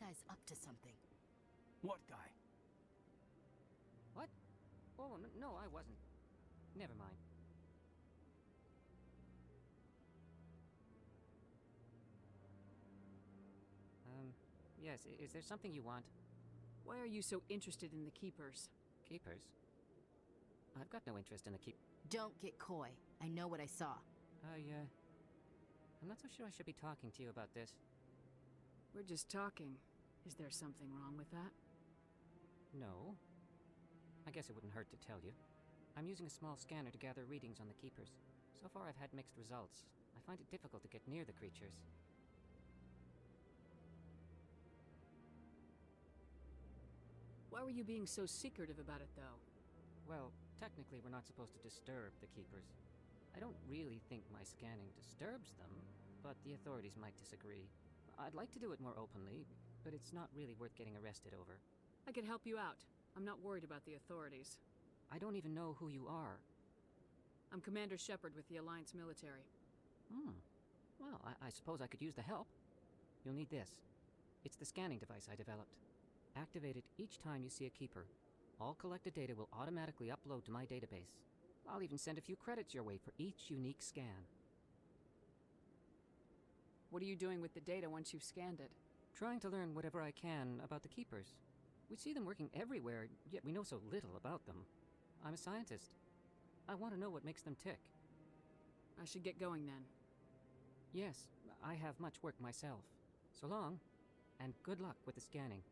guy's up to something. What guy? What? Oh, no, I wasn't. Never mind. Yes, is there something you want? Why are you so interested in the Keepers? Keepers? I've got no interest in the Don't get coy. I know what I saw. I'm not so sure I should be talking to you about this. We're just talking. Is there something wrong with that? No. I guess it wouldn't hurt to tell you. I'm using a small scanner to gather readings on the Keepers. So far I've had mixed results. I find it difficult to get near the creatures. Why were you being so secretive about it, though? Well, technically we're not supposed to disturb the Keepers. I don't really think my scanning disturbs them, but the authorities might disagree. I'd like to do it more openly, but it's not really worth getting arrested over. I can help you out. I'm not worried about the authorities. I don't even know who you are. I'm Commander Shepard with the Alliance military. Well, I suppose I could use the help. You'll need this. It's the scanning device I developed. Activate it each time you see a Keeper. All collected data will automatically upload to my database. I'll even send a few credits your way for each unique scan. What are you doing with the data once you've scanned it? Trying to learn whatever I can about the Keepers. We see them working everywhere, yet we know so little about them. I'm a scientist. I want to know what makes them tick. I should get going then. Yes, I have much work myself. So long, and good luck with the scanning.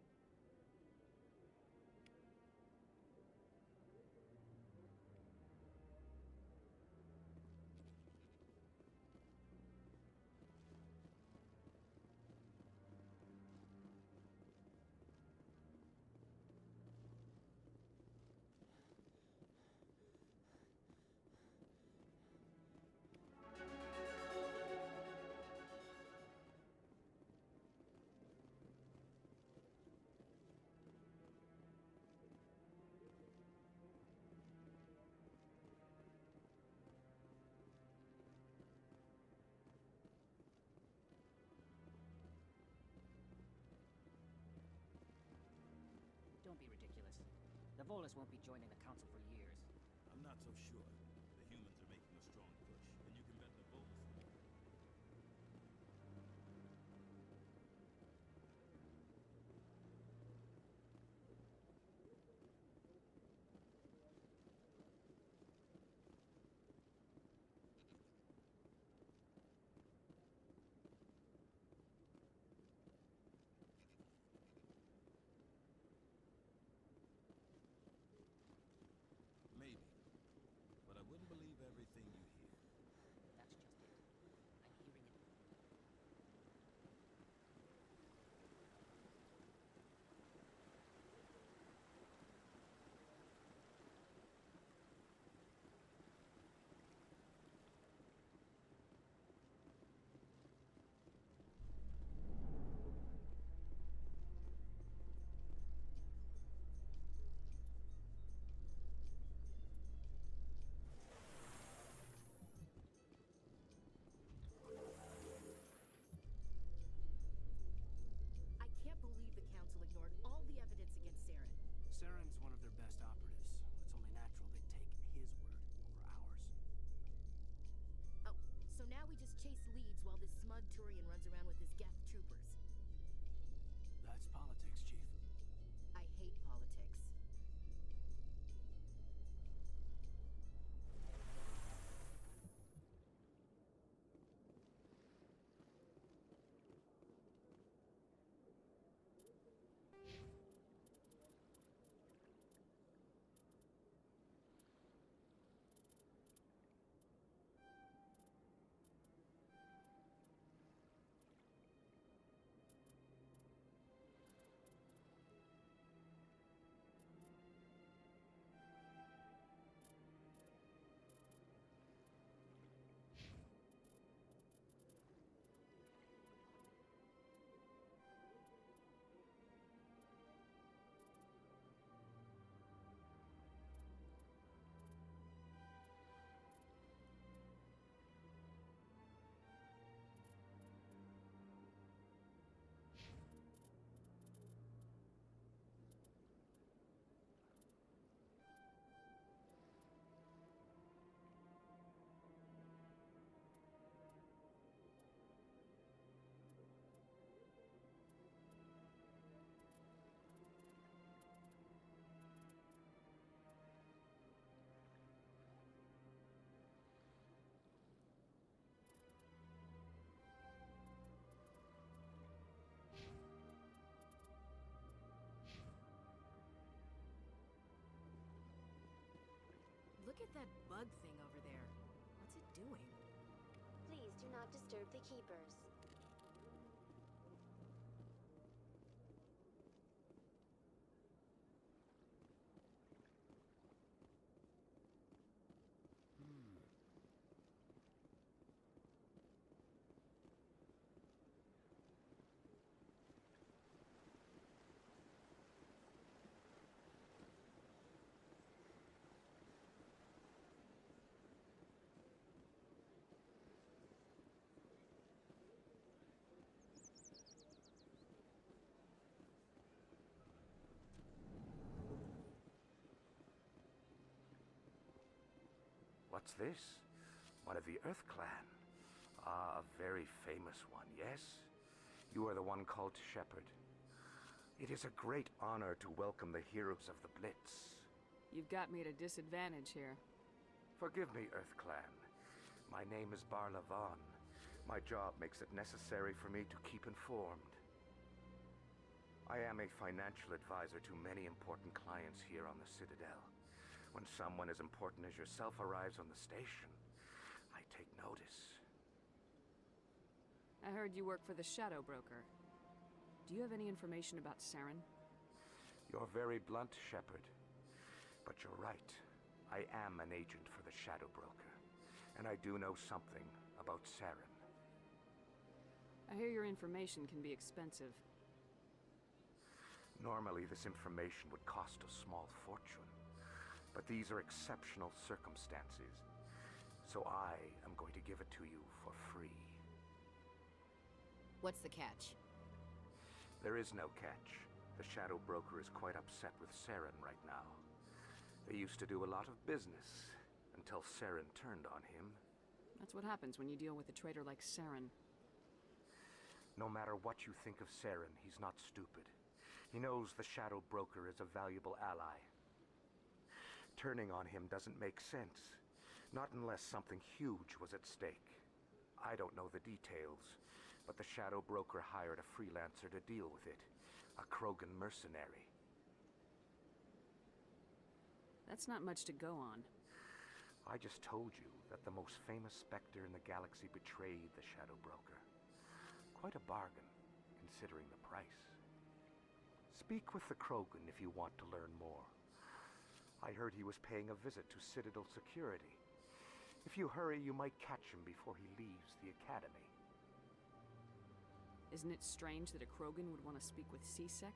Don't be ridiculous. The Volus won't be joining the Council for years. I'm not so sure. The humans are making a strong push, and you can bet the Volus. Maybe. But I wouldn't believe everything you hear. That's just it. I'm hearing it. Ignored all the evidence against Saren. Saren's one of their best operatives. It's only natural they'd take his word over ours. Oh, so now we just chase leads while this smug Turian runs around with his Geth troopers. That's politics, Chief. I hate politics. Look at that bug thing over there. What's it doing? Please do not disturb the keepers. What's this? One of the Earth Clan. Ah, a very famous one, yes? You are the one called Shepard. It is a great honor to welcome the heroes of the Blitz. You've got me at a disadvantage here. Forgive me, Earth Clan. My name is Barla Vaughn. My job makes it necessary for me to keep informed. I am a financial advisor to many important clients here on the Citadel. When someone as important as yourself arrives on the station, I take notice. I heard you work for the Shadow Broker. Do you have any information about Saren? You're very blunt, Shepard. But you're right. I am an agent for the Shadow Broker. And I do know something about Saren. I hear your information can be expensive. Normally, this information would cost a small fortune. But these are exceptional circumstances. So I am going to give it to you for free. What's the catch? There is no catch. The Shadow Broker is quite upset with Saren right now. They used to do a lot of business until Saren turned on him. That's what happens when you deal with a traitor like Saren. No matter what you think of Saren, he's not stupid. He knows the Shadow Broker is a valuable ally. Turning on him doesn't make sense. Not unless something huge was at stake. I don't know the details, but the Shadow Broker hired a freelancer to deal with it. A Krogan mercenary. That's not much to go on. I just told you that the most famous Spectre in the galaxy betrayed the Shadow Broker. Quite a bargain, considering the price. Speak with the Krogan if you want to learn more. I heard he was paying a visit to Citadel security. If you hurry, you might catch him before he leaves the Academy. Isn't it strange that a Krogan would want to speak with C-Sec?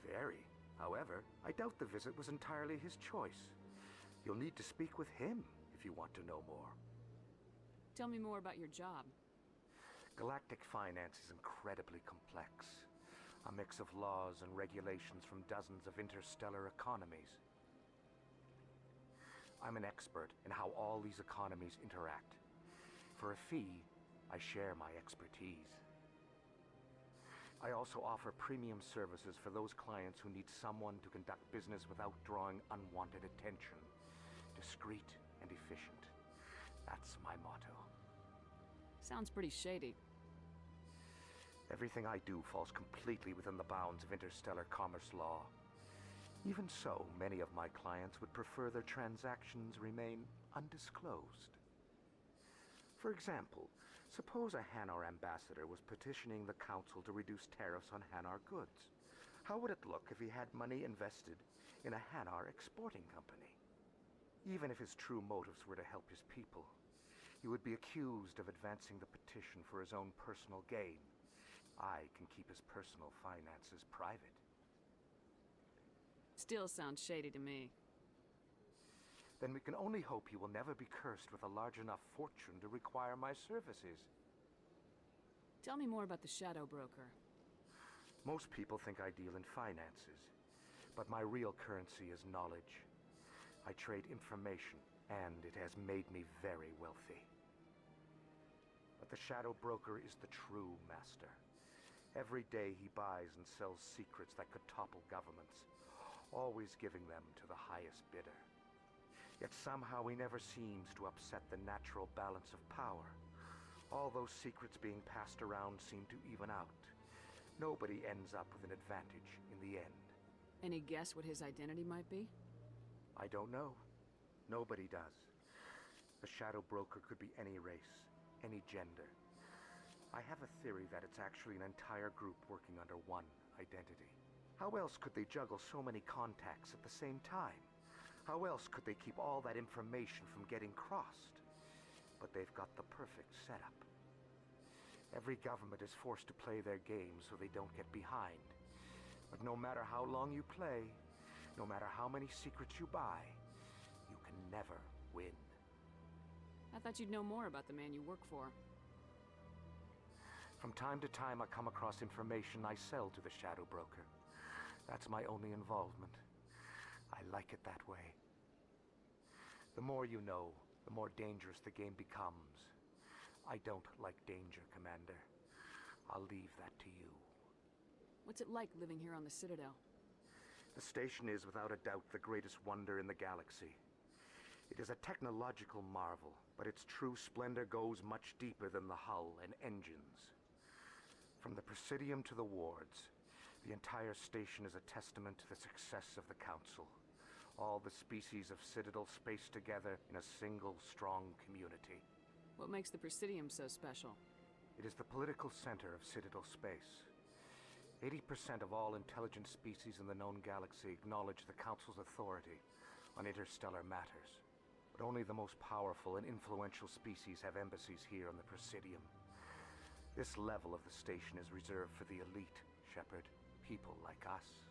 Very. However, I doubt the visit was entirely his choice. You'll need to speak with him if you want to know more. Tell me more about your job. Galactic finance is incredibly complex. A mix of laws and regulations from dozens of interstellar economies. I'm an expert in how all these economies interact. For a fee, I share my expertise. I also offer premium services for those clients who need someone to conduct business without drawing unwanted attention. Discreet and efficient. That's my motto. Sounds pretty shady. Everything I do falls completely within the bounds of interstellar commerce law. Even so, many of my clients would prefer their transactions remain undisclosed. For example, suppose a Hanar ambassador was petitioning the council to reduce tariffs on Hanar goods. How would it look if he had money invested in a Hanar exporting company? Even if his true motives were to help his people, he would be accused of advancing the petition for his own personal gain. I can keep his personal finances private. Still sounds shady to me. Then we can only hope he will never be cursed with a large enough fortune to require my services. Tell me more about the Shadow Broker. Most people think I deal in finances, but my real currency is knowledge. I trade information, and it has made me very wealthy. But the Shadow Broker is the true master. Every day he buys and sells secrets that could topple governments, always giving them to the highest bidder. Yet somehow he never seems to upset the natural balance of power. All those secrets being passed around seem to even out. Nobody ends up with an advantage in the end. Any guess what his identity might be? I don't know. Nobody does. The Shadow Broker could be any race, any gender. I have a theory that it's actually an entire group working under one identity. How else could they juggle so many contacts at the same time? How else could they keep all that information from getting crossed? But they've got the perfect setup. Every government is forced to play their game so they don't get behind. But no matter how long you play, no matter how many secrets you buy, you can never win. I thought you'd know more about the man you work for. From time to time, I come across information I sell to the Shadow Broker. That's my only involvement. I like it that way. The more you know, the more dangerous the game becomes. I don't like danger, Commander. I'll leave that to you. What's it like living here on the Citadel? The station is without a doubt the greatest wonder in the galaxy. It is a technological marvel, but its true splendor goes much deeper than the hull and engines. From the Presidium to the wards, the entire station is a testament to the success of the Council. All the species of Citadel spaced together in a single, strong community. What makes the Presidium so special? It is the political center of Citadel space. 80% of all intelligent species in the known galaxy acknowledge the Council's authority on interstellar matters. But only the most powerful and influential species have embassies here on the Presidium. This level of the station is reserved for the elite, Shepard. People like us.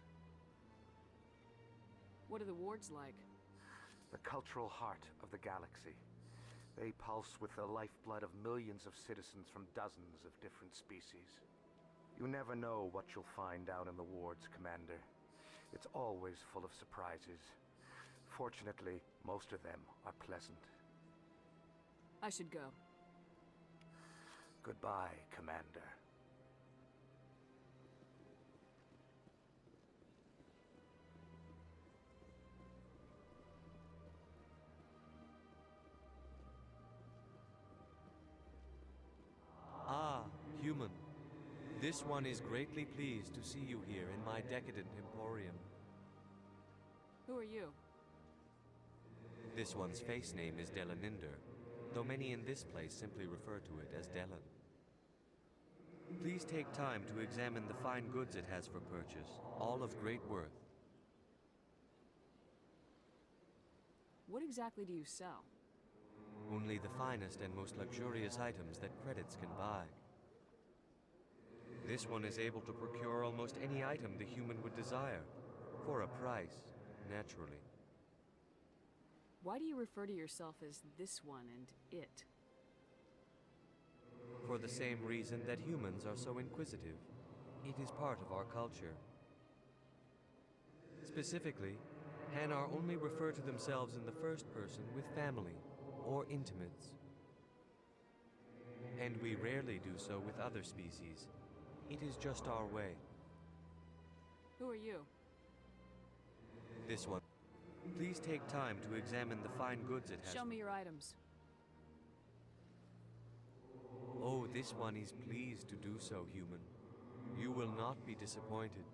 What are the wards like? The cultural heart of the galaxy. They pulse with the lifeblood of millions of citizens from dozens of different species. You never know what you'll find down in the wards, Commander. It's always full of surprises. Fortunately, most of them are pleasant. I should go. Goodbye, Commander. Ah, human. This one is greatly pleased to see you here in my decadent emporium. Who are you? This one's face name is Delaninder, though many in this place simply refer to it as Delan. Please take time to examine the fine goods it has for purchase, all of great worth. What exactly do you sell? Only the finest and most luxurious items that credits can buy. This one is able to procure almost any item the human would desire, for a price, naturally. Why do you refer to yourself as this one and it? For the same reason that humans are so inquisitive. It is part of our culture. Specifically, Hanar only refer to themselves in the first person with family or intimates. And we rarely do so with other species. It is just our way. Who are you? This one. Please take time to examine the fine goods it has. Show me your items. Oh, this one is pleased to do so, human. You will not be disappointed.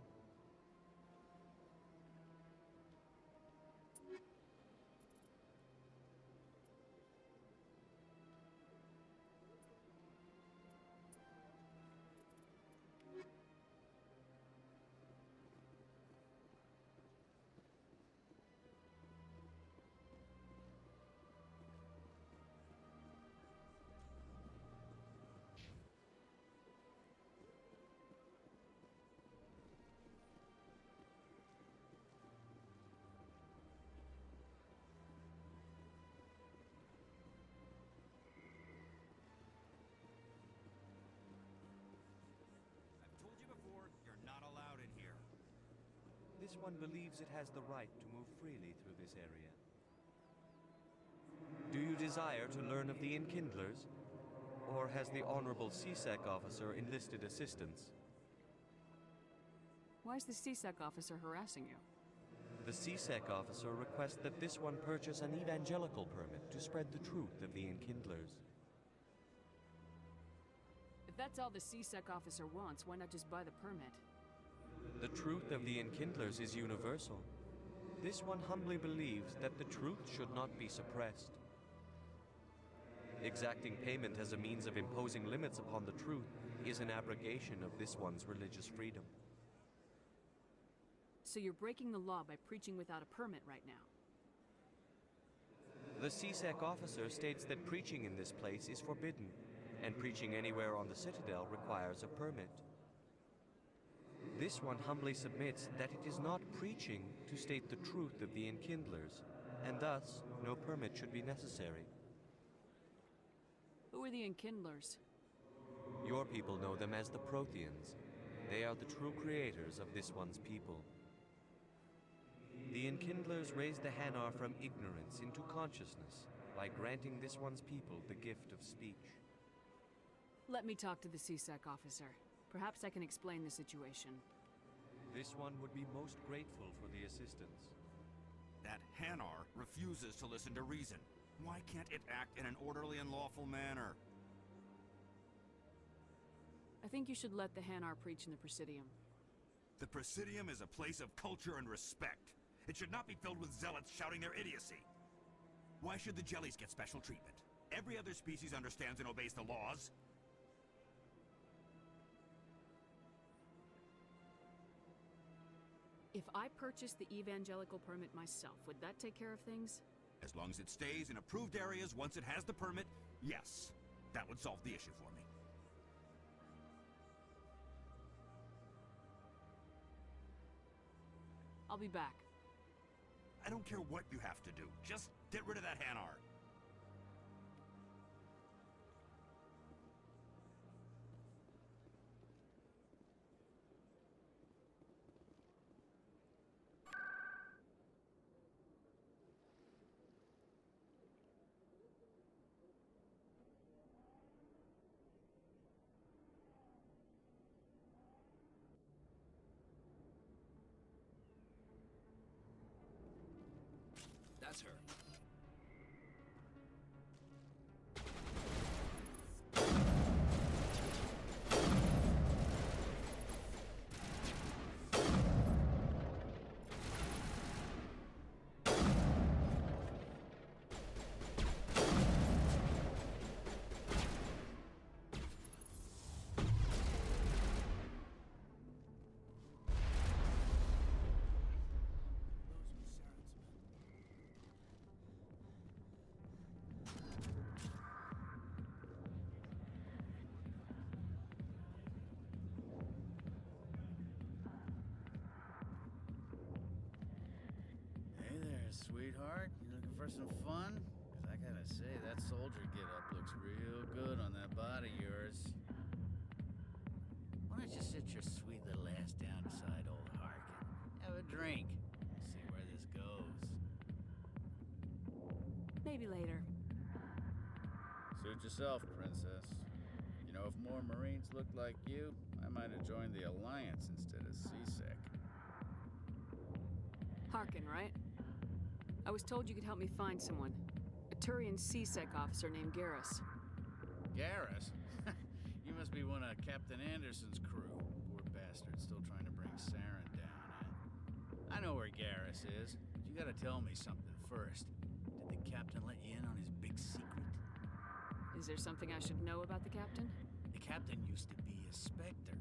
I've told you before, you're not allowed in here. This one believes it has the right to move freely through this area. Do you desire to learn of the Enkindlers? Or has the Honorable CSEC officer enlisted assistance? Why is the CSEC officer harassing you? The CSEC officer requests that this one purchase an evangelical permit to spread the truth of the Enkindlers. If that's all the CSEC officer wants, why not just buy the permit? The truth of the Enkindlers is universal. This one humbly believes that the truth should not be suppressed. Exacting payment as a means of imposing limits upon the truth is an abrogation of this one's religious freedom. So you're breaking the law by preaching without a permit right now. The CSEC officer states that preaching in this place is forbidden, and preaching anywhere on the Citadel requires a permit. This one humbly submits that it is not preaching to state the truth of the Enkindlers, and thus no permit should be necessary. Who are the Enkindlers? Your people know them as the Protheans. They are the true creators of this one's people. The Enkindlers raised the Hanar from ignorance into consciousness by granting this one's people the gift of speech. Let me talk to the CSEC officer. Perhaps I can explain the situation. This one would be most grateful for the assistance. That Hanar refuses to listen to reason. Why can't it act in an orderly and lawful manner? I think you should let the Hanar preach in the Presidium. The Presidium is a place of culture and respect. It should not be filled with zealots shouting their idiocy. Why should the jellies get special treatment? Every other species understands and obeys the laws. If I purchased the evangelical permit myself, would that take care of things? As long as it stays in approved areas once it has the permit, yes. That would solve the issue for me. I'll be back. I don't care what you have to do. Just get rid of that Hanar. That's her. Sweetheart, you looking for some fun? 'Cause I gotta say, that soldier get-up looks real good on that body of yours. Why don't you sit your sweet little ass down beside old Harkin? Have a drink. See where this goes. Maybe later. Suit yourself, princess. You know, if more Marines looked like you, I might have joined the Alliance instead of CSEC. Harkin, right? I was told you could help me find someone. A Turian CSEC officer named Garrus. Garrus? You must be one of Captain Anderson's crew. Poor bastard, still trying to bring Saren down, I know where Garrus is, but you gotta tell me something first. Did the captain let you in on his big secret? Is there something I should know about the captain? The captain used to be a Spectre.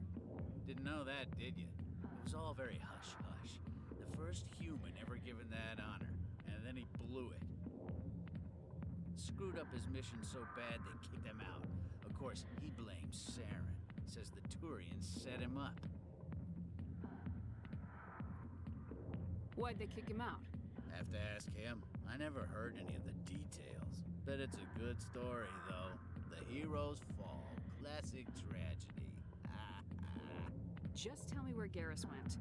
Didn't know that, did you? It was all very hush-hush. The first human ever given that honor. And then he blew it. Screwed up his mission so bad they kicked him out. Of course, he blames Saren. Says the Turians set him up. Why'd they kick him out? Have to ask him. I never heard any of the details. Bet it's a good story, though. The heroes fall. Classic tragedy. Just tell me where Garrus went.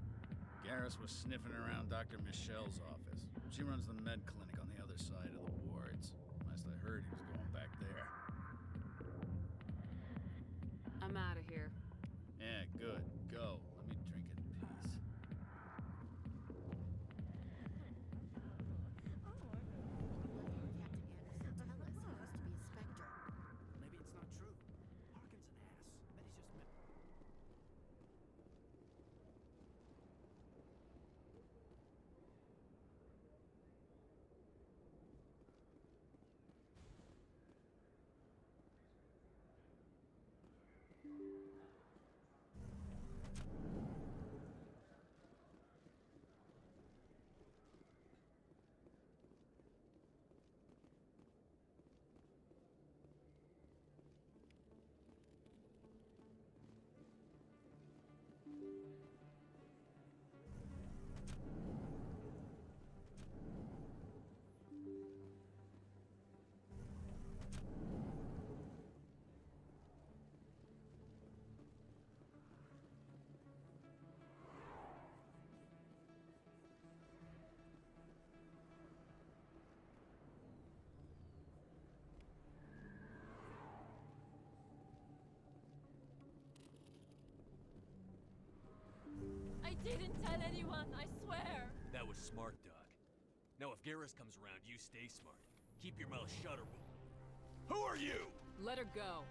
Garrus was sniffing around Dr. Michelle's office. She runs the med clinic on the other side of the wards. Last I heard, he was going back there. I'm out of here. Yeah, good. Go. Let me drink in peace. Maybe it's not true. Harkin's an ass. Bet he's just... didn't tell anyone, I swear. That was smart, Doc. Now if Garrus comes around, you stay smart. Keep your mouth shut or we'll... Who are you? Let her go.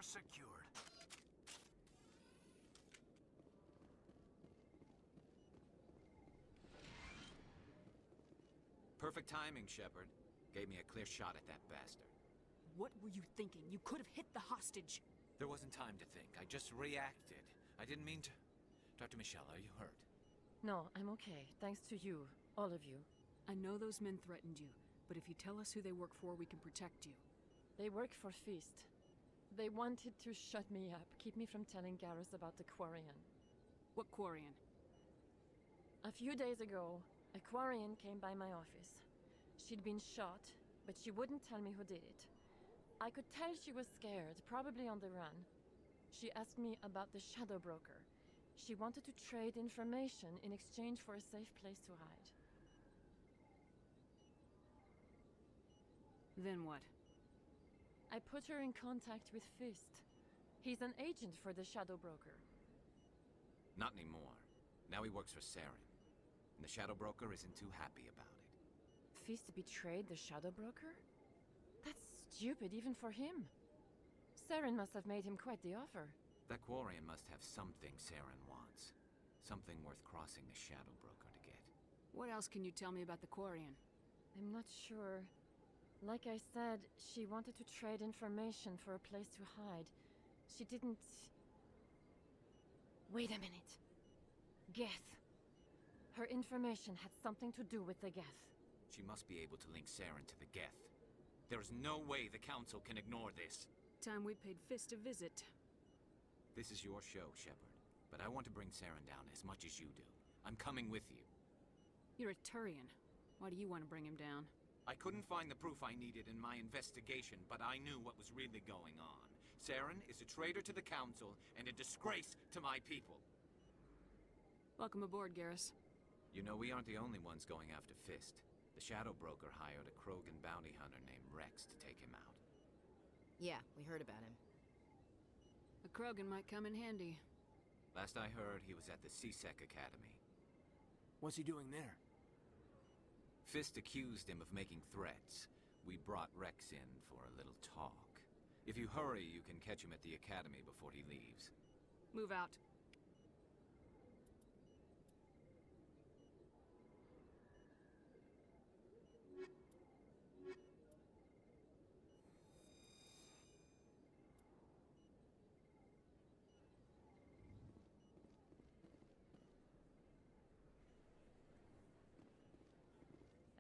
Secured. Perfect timing, Shepard. Gave me a clear shot at that bastard. What were you thinking? You could have hit the hostage. There wasn't time to think. I just reacted. I didn't mean to... Dr. Michelle, are you hurt? No, I'm okay. Thanks to you. All of you. I know those men threatened you, but if you tell us who they work for, we can protect you. They work for Feast. They wanted to shut me up, keep me from telling Garrus about the Quarian. What Quarian? A few days ago, a Quarian came by my office. She'd been shot, but she wouldn't tell me who did it. I could tell she was scared, probably on the run. She asked me about the Shadow Broker. She wanted to trade information in exchange for a safe place to hide. Then what? I put her in contact with Fist. He's an agent for the Shadow Broker. Not anymore. Now he works for Saren. And the Shadow Broker isn't too happy about it. Fist betrayed the Shadow Broker? That's stupid even for him. Saren must have made him quite the offer. That Quarian must have something Saren wants. Something worth crossing the Shadow Broker to get. What else can you tell me about the Quarian? I'm not sure. Like I said, she wanted to trade information for a place to hide. She didn't... Wait a minute. Geth. Her information had something to do with the Geth. She must be able to link Saren to the Geth. There's no way the Council can ignore this. Time we paid Fist a visit. This is your show, Shepard. But I want to bring Saren down as much as you do. I'm coming with you. You're a Turian. Why do you want to bring him down? I couldn't find the proof I needed in my investigation, but I knew what was really going on. Saren is a traitor to the Council and a disgrace to my people. Welcome aboard, Garrus. You know, we aren't the only ones going after Fist. The Shadow Broker hired a Krogan bounty hunter named Rex to take him out. Yeah, we heard about him. A Krogan might come in handy. Last I heard, he was at the CSEC Academy. What's he doing there? Fist accused him of making threats. We brought Rex in for a little talk. If you hurry, you can catch him at the Academy before he leaves. Move out.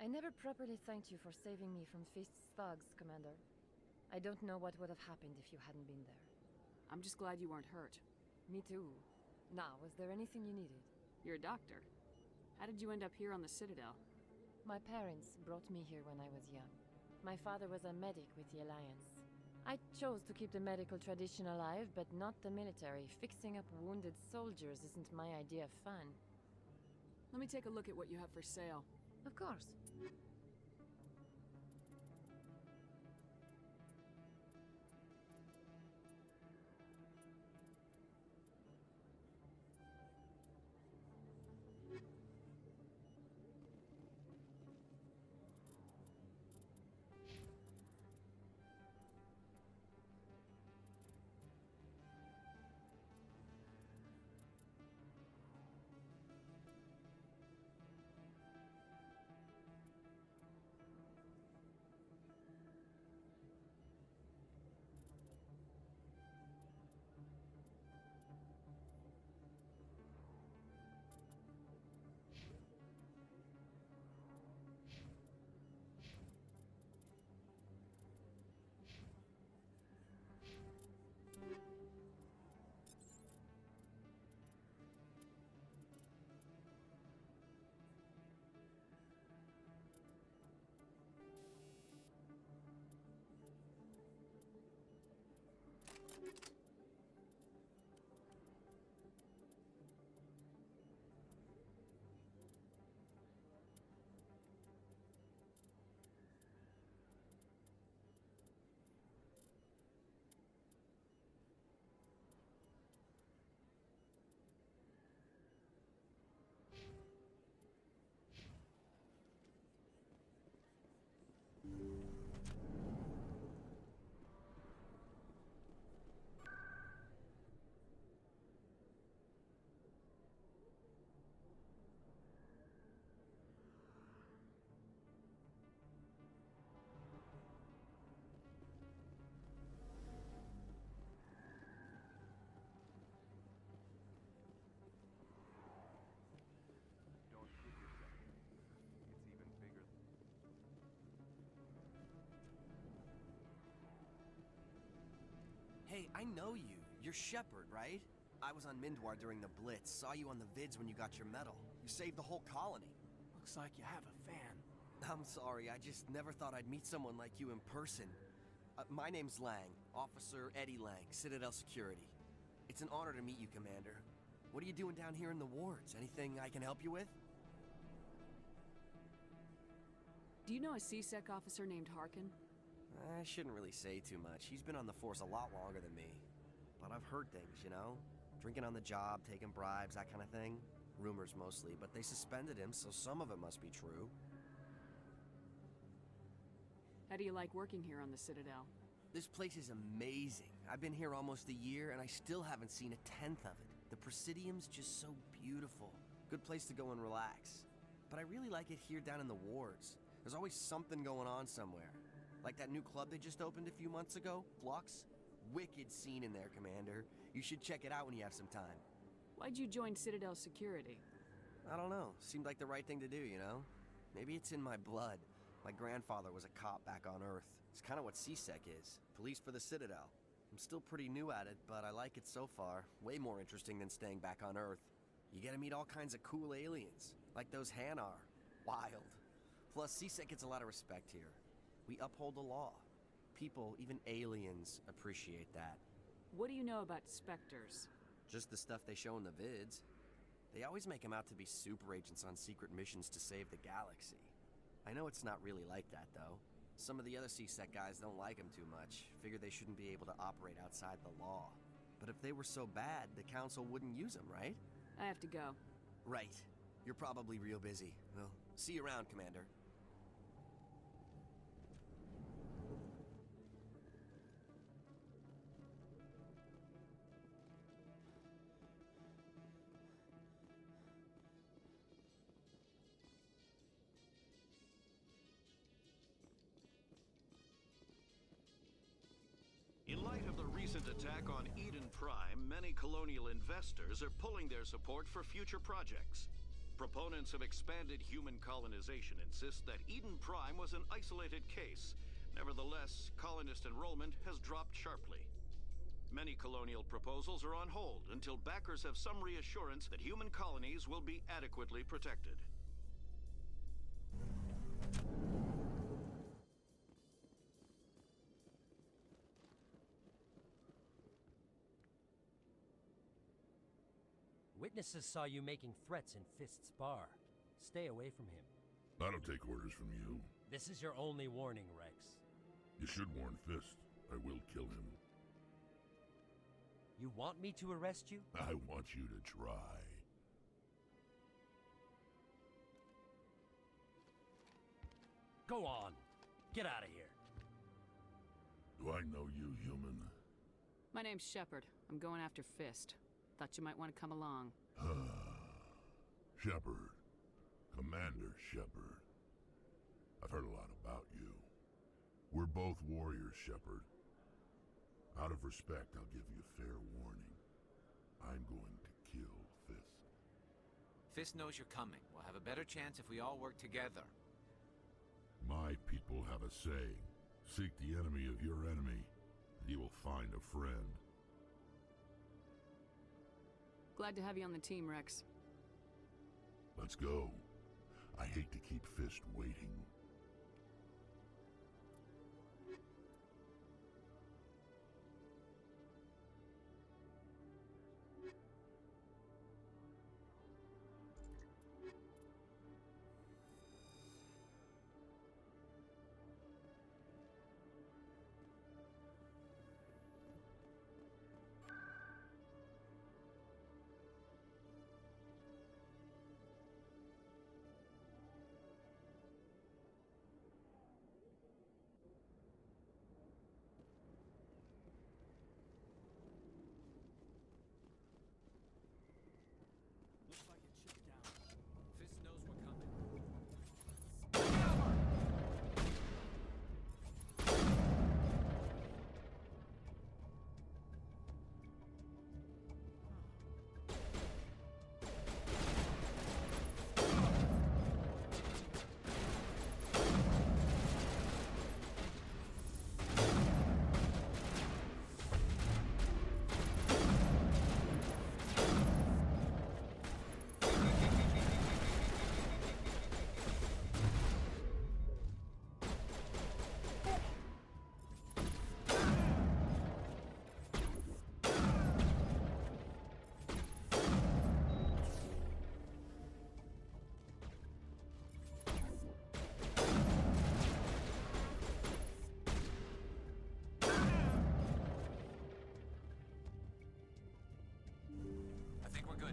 I never properly thanked you for saving me from Fist's thugs, Commander. I don't know what would have happened if you hadn't been there. I'm just glad you weren't hurt. Me too. Now, was there anything you needed? You're a doctor. How did you end up here on the Citadel? My parents brought me here when I was young. My father was a medic with the Alliance. I chose to keep the medical tradition alive, but not the military. Fixing up wounded soldiers isn't my idea of fun. Let me take a look at what you have for sale. Of course. Hey, I know you. You're Shepard, right? I was on Mindwar during the Blitz. Saw you on the vids when you got your medal. You saved the whole colony. Looks like you have a fan. I'm sorry, I just never thought I'd meet someone like you in person. My name's Lang, Officer Eddie Lang, Citadel Security. It's an honor to meet you, Commander. What are you doing down here in the wards? Anything I can help you with? Do you know a C-Sec officer named Harkin? I shouldn't really say too much. He's been on the force a lot longer than me. But I've heard things, you know? Drinking on the job, taking bribes, that kind of thing. Rumors mostly, but they suspended him, so some of it must be true. How do you like working here on the Citadel? This place is amazing. I've been here almost a year, and I still haven't seen a tenth of it. The Presidium's just so beautiful. Good place to go and relax. But I really like it here down in the wards. There's always something going on somewhere. Like that new club they just opened a few months ago, Flux. Wicked scene in there, Commander. You should check it out when you have some time. Why'd you join Citadel Security? I don't know. Seemed like the right thing to do, you know? Maybe it's in my blood. My grandfather was a cop back on Earth. It's kind of what C-Sec is. Police for the Citadel. I'm still pretty new at it, but I like it so far. Way more interesting than staying back on Earth. You get to meet all kinds of cool aliens, like those Hanar. Wild. Plus, C-Sec gets a lot of respect here. We uphold the law. People, even aliens, appreciate that. What do you know about Spectres? Just the stuff they show in the vids. They always make them out to be super agents on secret missions to save the galaxy. I know it's not really like that, though. Some of the other C-Sec guys don't like them too much. Figure they shouldn't be able to operate outside the law. But if they were so bad, the Council wouldn't use them, right? I have to go. Right. You're probably real busy. Well, see you around, Commander. In light of the recent attack on Eden Prime, many colonial investors are pulling their support for future projects. Proponents of expanded human colonization insist that Eden Prime was an isolated case. Nevertheless, colonist enrollment has dropped sharply. Many colonial proposals are on hold until backers have some reassurance that human colonies will be adequately protected. Witnesses saw you making threats in Fist's bar. Stay away from him. I don't take orders from you. This is your only warning, Rex. You should warn Fist. I will kill him. You want me to arrest you? I want you to try. Go on. Get out of here. Do I know you, human? My name's Shepard. I'm going after Fist. Thought you might want to come along. Shepard. Commander Shepard. I've heard a lot about you. We're both warriors, Shepard. Out of respect, I'll give you fair warning. I'm going to kill Fist. Fist knows you're coming. We'll have a better chance if we all work together. My people have a saying. Seek the enemy of your enemy, and you will find a friend. Glad to have you on the team, Rex. Let's go. I hate to keep Fist waiting.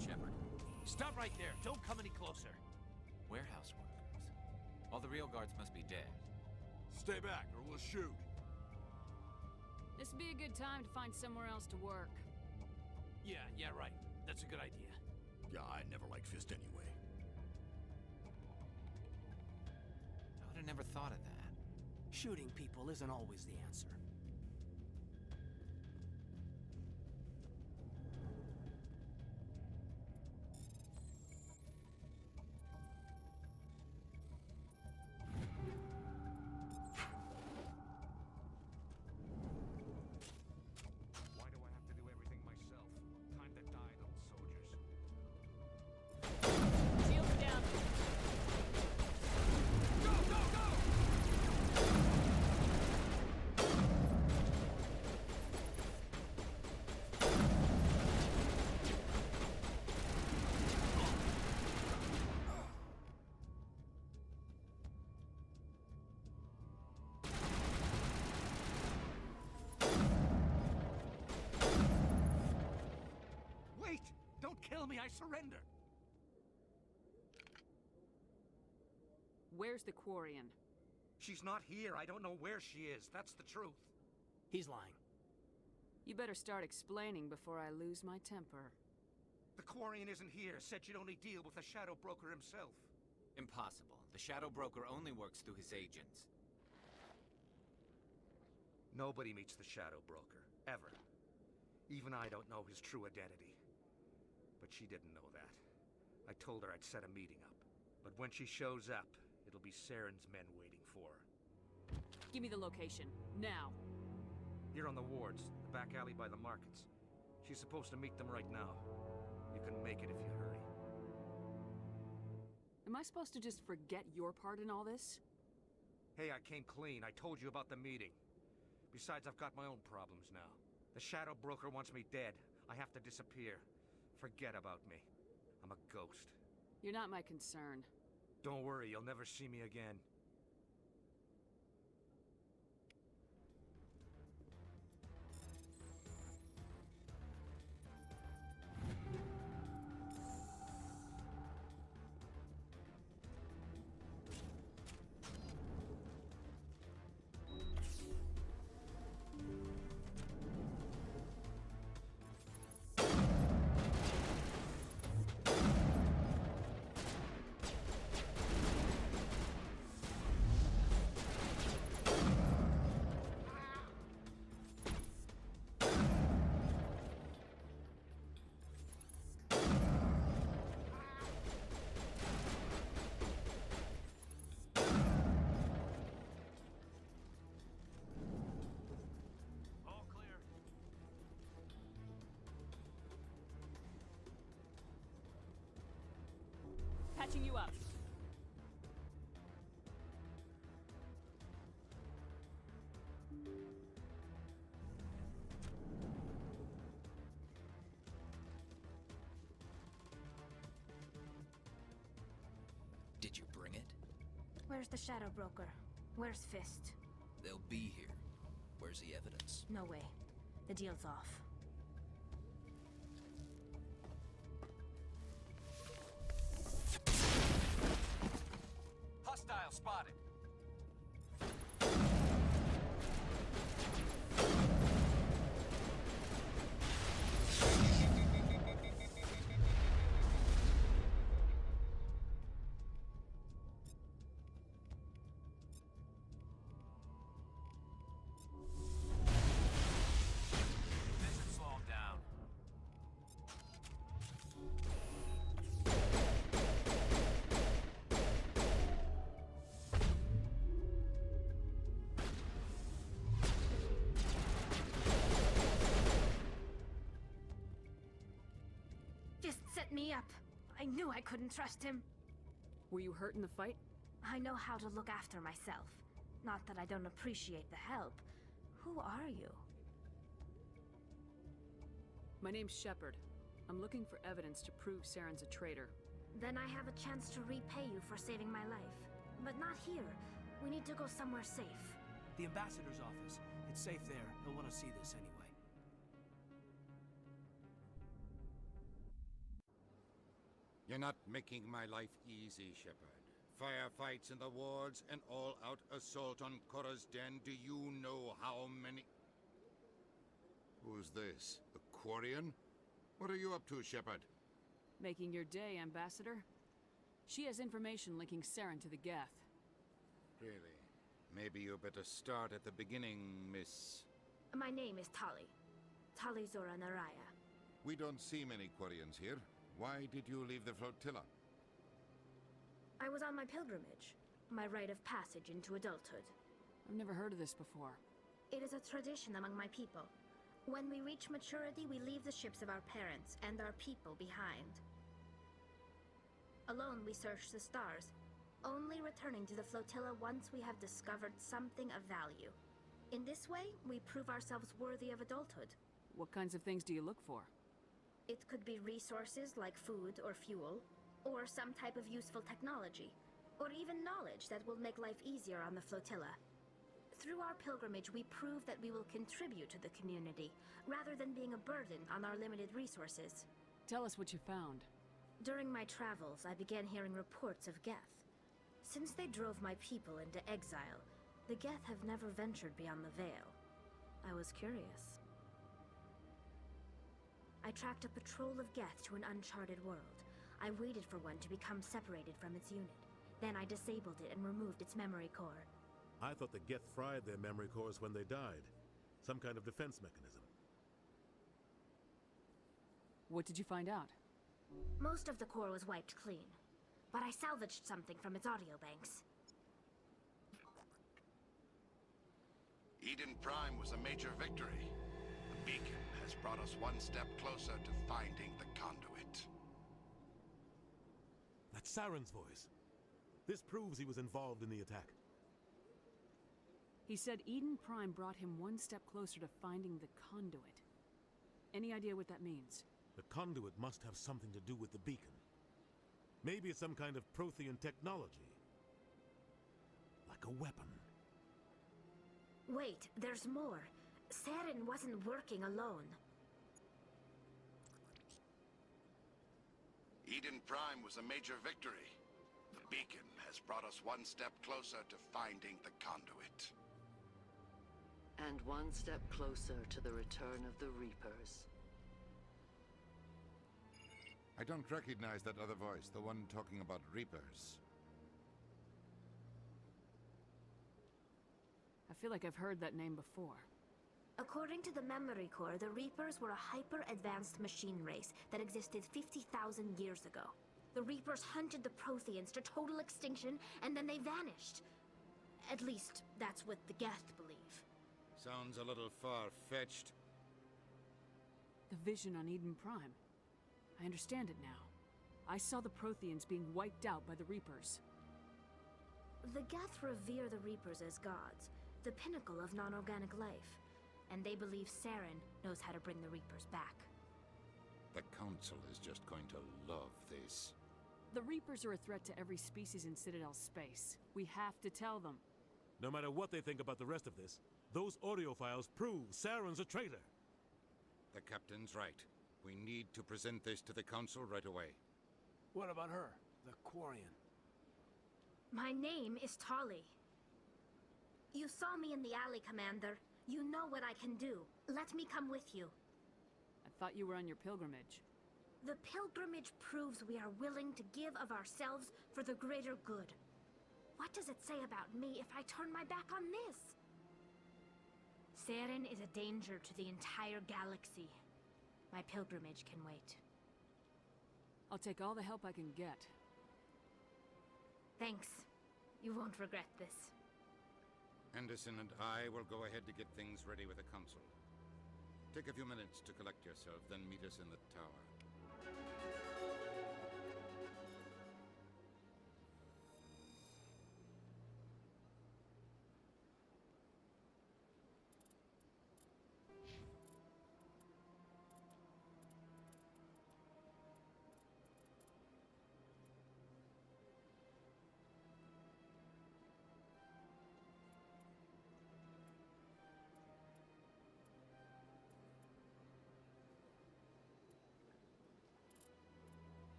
Shepard. Stop right there. Don't come any closer. Warehouse workers. All the real guards must be dead. Stay back, or we'll shoot. This would be a good time to find somewhere else to work. Yeah, right. That's a good idea. Yeah, I never liked Fist anyway. I would have never thought of that. Shooting people isn't always the answer. Why do I have to do everything myself? Time to die, little soldiers. Shields down. Go, go, go! Wait! Don't kill me, I surrender! Where's the Quarian? She's not here. I don't know where she is. That's the truth. He's lying. You better start explaining before I lose my temper. The Quarian isn't here. Said she'd only deal with the Shadow Broker himself. Impossible. The Shadow Broker only works through his agents. Nobody meets the Shadow Broker. Ever. Even I don't know his true identity. But she didn't know that. I told her I'd set a meeting up. But when she shows up, it'll be Saren's men waiting for her. Give me the location. Now. Here on the wards, the back alley by the markets. She's supposed to meet them right now. You can make it if you hurry. Am I supposed to just forget your part in all this? Hey, I came clean. I told you about the meeting. Besides, I've got my own problems now. The Shadow Broker wants me dead. I have to disappear. Forget about me. I'm a ghost. You're not my concern. Don't worry, you'll never see me again. All clear. Patching you up. Did you bring it? Where's the Shadow Broker? Where's Fist? They'll be here. Where's the evidence? No way. The deal's off. Hostile spotted. Vision slow him down. Fist set me up. I knew I couldn't trust him. Were you hurt in the fight? I know how to look after myself. Not that I don't appreciate the help. Who are you? My name's Shepard. I'm looking for evidence to prove Saren's a traitor. Then I have a chance to repay you for saving my life. But not here. We need to go somewhere safe. The ambassador's office. It's safe there. He'll want to see this anyway. You're not making my life easy, Shepard. Firefights in the wards, an all-out assault on Korra's den. Do you know how many... Who's this? The Quarian? What are you up to, Shepard? Making your day, Ambassador. She has information linking Saren to the Geth. Really? Maybe you better start at the beginning, Miss... My name is Tali. Tali Zora Naraya. We don't see many Quarians here. Why did you leave the flotilla? I was on my pilgrimage. My rite of passage into adulthood. I've never heard of this before. It is a tradition among my people. When we reach maturity, we leave the ships of our parents and our people behind. Alone, we search the stars, only returning to the flotilla once we have discovered something of value. In this way, we prove ourselves worthy of adulthood. What kinds of things do you look for? It could be resources like food or fuel, or some type of useful technology, or even knowledge that will make life easier on the flotilla. Through our pilgrimage, we prove that we will contribute to the community, rather than being a burden on our limited resources. Tell us what you found. During my travels, I began hearing reports of Geth. Since they drove my people into exile, the Geth have never ventured beyond the Veil. I was curious. I tracked a patrol of Geth to an uncharted world. I waited for one to become separated from its unit. Then I disabled it and removed its memory core. I thought the Geth fried their memory cores when they died. Some kind of defense mechanism. What did you find out? Most of the core was wiped clean, but I salvaged something from its audio banks. Eden Prime was a major victory. The beacon has brought us one step closer to finding the conduit. That's Saren's voice. This proves he was involved in the attack. He said Eden Prime brought him one step closer to finding the conduit. Any idea what that means? The conduit must have something to do with the beacon. Maybe it's some kind of Prothean technology. Like a weapon. Wait, there's more. Saren wasn't working alone. Eden Prime was a major victory. The beacon has brought us one step closer to finding the conduit. And one step closer to the return of the Reapers. I don't recognize that other voice, the one talking about Reapers. I feel like I've heard that name before. According to the memory core, the Reapers were a hyper-advanced machine race that existed 50,000 years ago. The Reapers hunted the Protheans to total extinction, and then they vanished. At least, that's what the Geth believe. Sounds a little far-fetched. The vision on Eden Prime. I understand it now. I saw the Protheans being wiped out by the Reapers. The Geth revere the Reapers as gods, the pinnacle of non-organic life. And they believe Saren knows how to bring the Reapers back. The Council is just going to love this. The Reapers are a threat to every species in Citadel space. We have to tell them. No matter what they think about the rest of this, those audio files prove Saren's a traitor. The Captain's right. We need to present this to the Council right away. What about her, the Quarian? My name is Tali. You saw me in the alley, Commander. You know what I can do. Let me come with you. I thought you were on your pilgrimage. The pilgrimage proves we are willing to give of ourselves for the greater good. What does it say about me if I turn my back on this? Saren is a danger to the entire galaxy. My pilgrimage can wait. I'll take all the help I can get. Thanks. You won't regret this. Anderson and I will go ahead to get things ready with the Council. Take a few minutes to collect yourself, then meet us in the tower.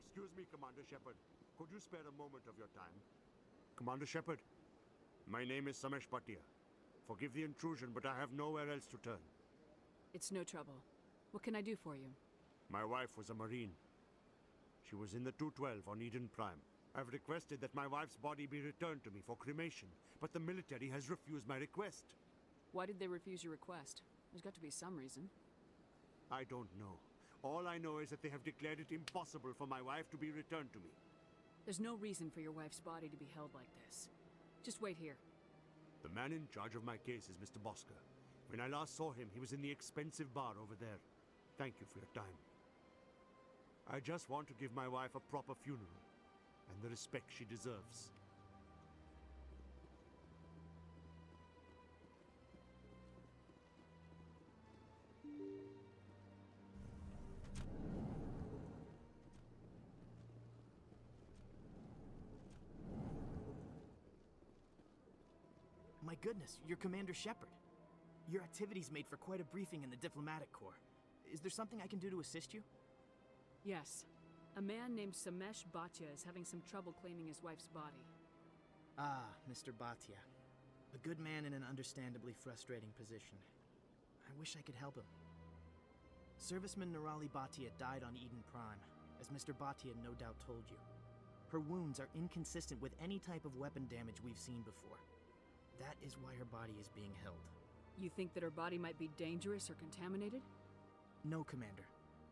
Excuse me, Commander Shepard. Could you spare a moment of your time? Commander Shepard, my name is Samesh Bhatia. Forgive the intrusion, but I have nowhere else to turn. It's no trouble. What can I do for you? My wife was a Marine. She was in the 212 on Eden Prime. I've requested that my wife's body be returned to me for cremation, but the military has refused my request. Why did they refuse your request? There's got to be some reason. I don't know. All I know is that they have declared it impossible for my wife to be returned to me. There's no reason for your wife's body to be held like this. Just wait here. The man in charge of my case is Mr. Bosker. When I last saw him, he was in the expensive bar over there. Thank you for your time. I just want to give my wife a proper funeral, and the respect she deserves. My goodness, you're Commander Shepard. Your activities made for quite a briefing in the Diplomatic Corps. Is there something I can do to assist you? Yes. A man named Samesh Bhatia is having some trouble claiming his wife's body. Ah, Mr. Bhatia. A good man in an understandably frustrating position. I wish I could help him. Serviceman Nirali Bhatia died on Eden Prime, as Mr. Bhatia no doubt told you. Her wounds are inconsistent with any type of weapon damage we've seen before. That is why her body is being held. You think that her body might be dangerous or contaminated? No, Commander.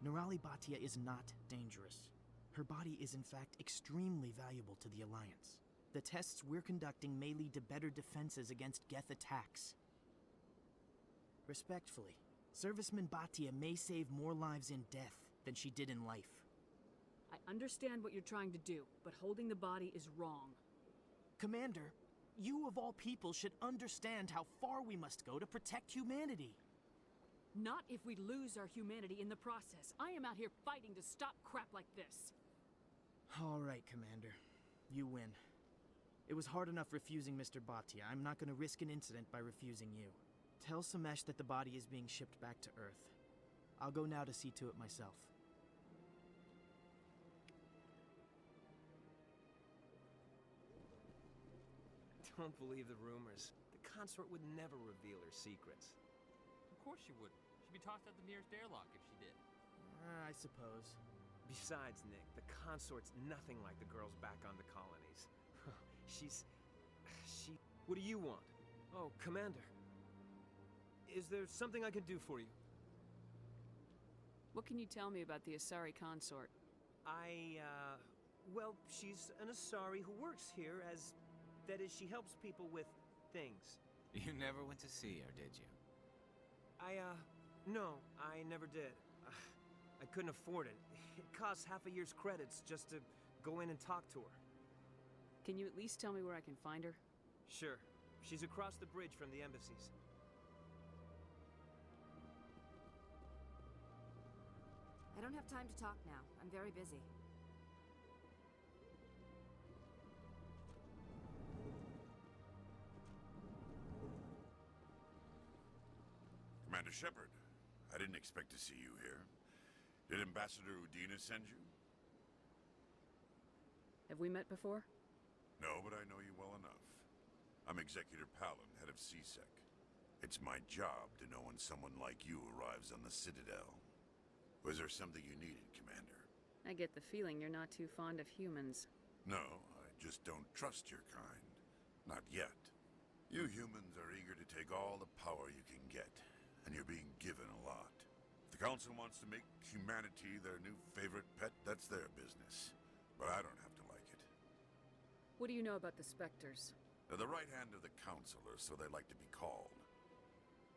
Nirali Bhatia is not dangerous. Her body is in fact extremely valuable to the Alliance. The tests we're conducting may lead to better defenses against Geth attacks. Respectfully, Serviceman Bhatia may save more lives in death than she did in life. I understand what you're trying to do, but holding the body is wrong. Commander, you of all people should understand how far we must go to protect humanity. Not if we lose our humanity in the process. I am out here fighting to stop crap like this. All right, Commander. You win. It was hard enough refusing Mr. Bhatia. I'm not going to risk an incident by refusing you. Tell Samesh that the body is being shipped back to Earth. I'll go now to see to it myself. Don't believe the rumors. The consort would never reveal her secrets. Of course she wouldn't. She'd be tossed out the nearest airlock if she did. I suppose. Besides, Nick, the consort's nothing like the girls back on the colonies. She... What do you want? Oh, Commander. Is there something I can do for you? What can you tell me about the Asari consort? Well, she's an Asari who works here as... That is, she helps people with things. You never went to see her, did you? No, I never did. I couldn't afford it. It costs half a year's credits just to go in and talk to her. Can you at least tell me where I can find her? Sure. She's across the bridge from the embassies. I don't have time to talk now. I'm very busy. Commander Shepard, I didn't expect to see you here. Did Ambassador Udina send you? Have we met before? No, but I know you well enough. I'm Executor Palin, head of CSEC. It's my job to know when someone like you arrives on the Citadel. Was there something you needed, Commander? I get the feeling you're not too fond of humans. No, I just don't trust your kind. Not yet. You humans are eager to take all the power you can get, and you're being given a lot. If the Council wants to make humanity their new favorite pet, that's their business. But I don't have to like it. What do you know about the Spectres? They're the right hand of the Council, or so they like to be called.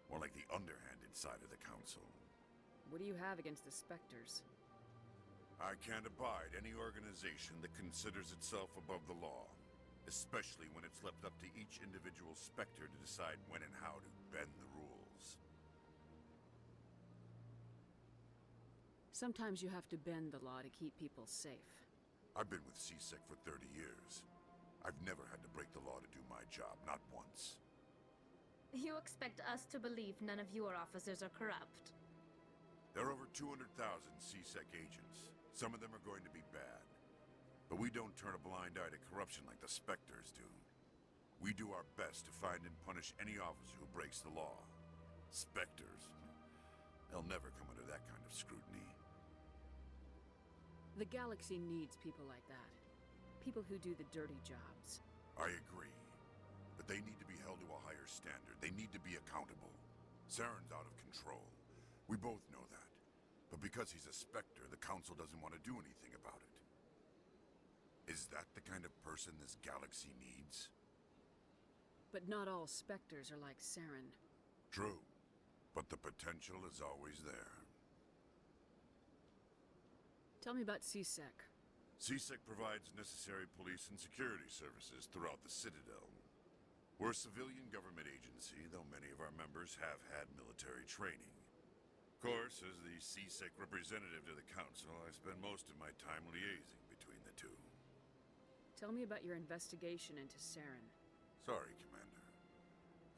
More like the underhanded side of the Council. What do you have against the Spectres? I can't abide any organization that considers itself above the law. Especially when it's left up to each individual Spectre to decide when and how to bend the rules. Sometimes you have to bend the law to keep people safe. I've been with CSEC for 30 years. I've never had to break the law to do my job, not once. You expect us to believe none of your officers are corrupt? There are over 200,000 CSEC agents. Some of them are going to be bad. But we don't turn a blind eye to corruption like the Spectres do. We do our best to find and punish any officer who breaks the law. Spectres. They'll never come under that kind of scrutiny. The galaxy needs people like that. People who do the dirty jobs. I agree. But they need to be held to a higher standard. They need to be accountable. Saren's out of control. We both know that. But because he's a Spectre, the Council doesn't want to do anything about it. Is that the kind of person this galaxy needs? But not all Spectres are like Saren. True. But the potential is always there. Tell me about CSEC. CSEC provides necessary police and security services throughout the Citadel. We're a civilian government agency, though many of our members have had military training. Of course, as the CSEC representative to the Council, I spend most of my time liaising between the two. Tell me about your investigation into Saren. Sorry, Commander.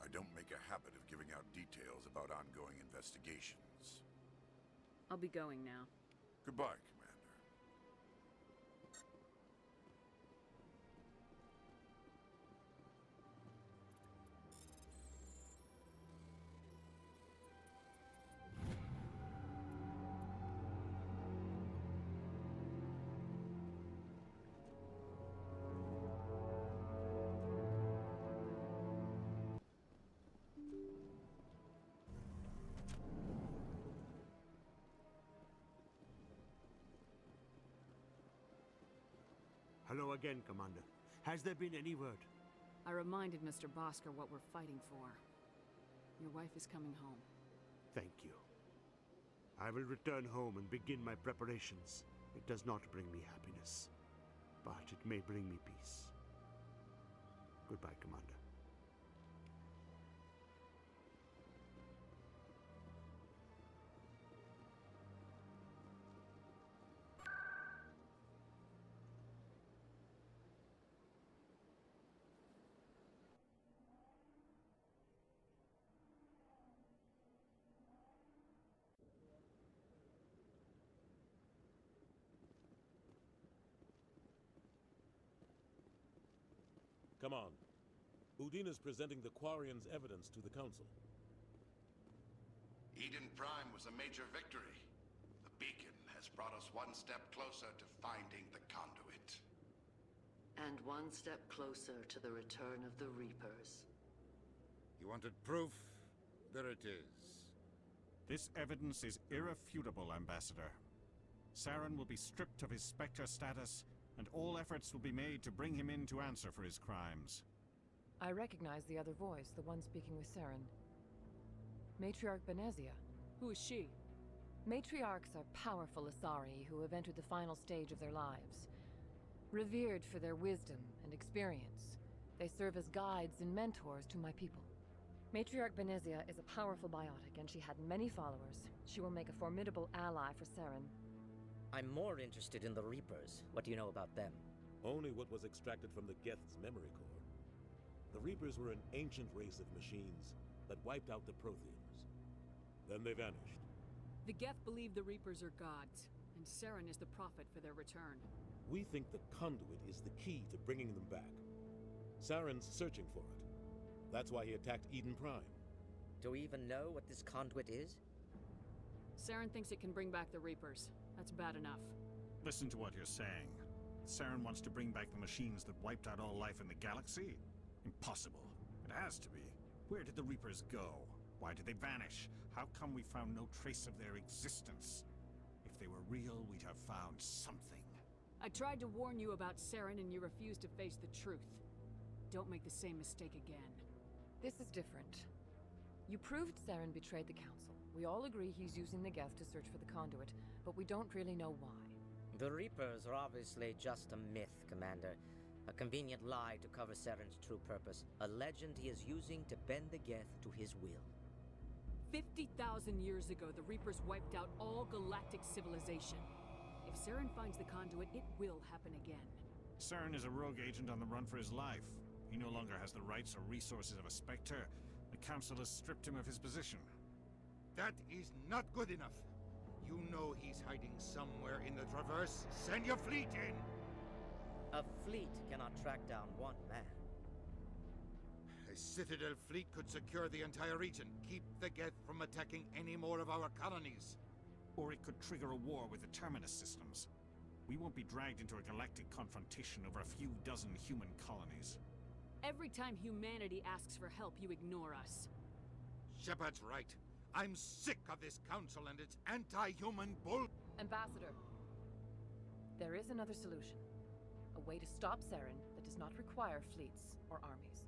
I don't make a habit of giving out details about ongoing investigations. I'll be going now. Goodbye, Commander. Hello again, Commander. Has there been any word? I reminded Mr. Bosker what we're fighting for. Your wife is coming home. Thank you. I will return home and begin my preparations. It does not bring me happiness, but it may bring me peace. Goodbye, Commander. Come on. Udina's presenting the Quarian's evidence to the Council. Eden Prime was a major victory. The beacon has brought us one step closer to finding the conduit. And one step closer to the return of the Reapers. You wanted proof? There it is. This evidence is irrefutable, Ambassador. Saren will be stripped of his Spectre status, and all efforts will be made to bring him in to answer for his crimes. I recognize the other voice, the one speaking with Saren. Matriarch Benezia. Who is she? Matriarchs are powerful Asari who have entered the final stage of their lives. Revered for their wisdom and experience, they serve as guides and mentors to my people. Matriarch Benezia is a powerful biotic, and she had many followers. She will make a formidable ally for Saren. I'm more interested in the Reapers. What do you know about them? Only what was extracted from the Geth's memory core. The Reapers were an ancient race of machines that wiped out the Protheans. Then they vanished. The Geth believe the Reapers are gods, and Saren is the prophet for their return. We think the conduit is the key to bringing them back. Saren's searching for it. That's why he attacked Eden Prime. Do we even know what this conduit is? Saren thinks it can bring back the Reapers. That's bad enough. Listen to what you're saying. Saren wants to bring back the machines that wiped out all life in the galaxy? Impossible. It has to be. Where did the Reapers go? Why did they vanish? How come we found no trace of their existence? If they were real, we'd have found something. I tried to warn you about Saren, and you refused to face the truth. Don't make the same mistake again. This is different. You proved Saren betrayed the Council. We all agree he's using the Geth to search for the conduit, but we don't really know why. The Reapers are obviously just a myth, Commander. A convenient lie to cover Saren's true purpose. A legend he is using to bend the Geth to his will. 50,000 years ago, the Reapers wiped out all galactic civilization. If Saren finds the conduit, it will happen again. Saren is a rogue agent on the run for his life. He no longer has the rights or resources of a Spectre. The Council has stripped him of his position. That is not good enough. You You know he's hiding somewhere in the Traverse. Send your fleet in! A fleet cannot track down one man. A Citadel fleet could secure the entire region, keep the Geth from attacking any more of our colonies. Or it could trigger a war with the Terminus systems. We won't be dragged into a galactic confrontation over a few dozen human colonies. Every time humanity asks for help, you ignore us. Shepard's right. I'm sick of this council and its anti-human bull... Ambassador, there is another solution. A way to stop Saren that does not require fleets or armies.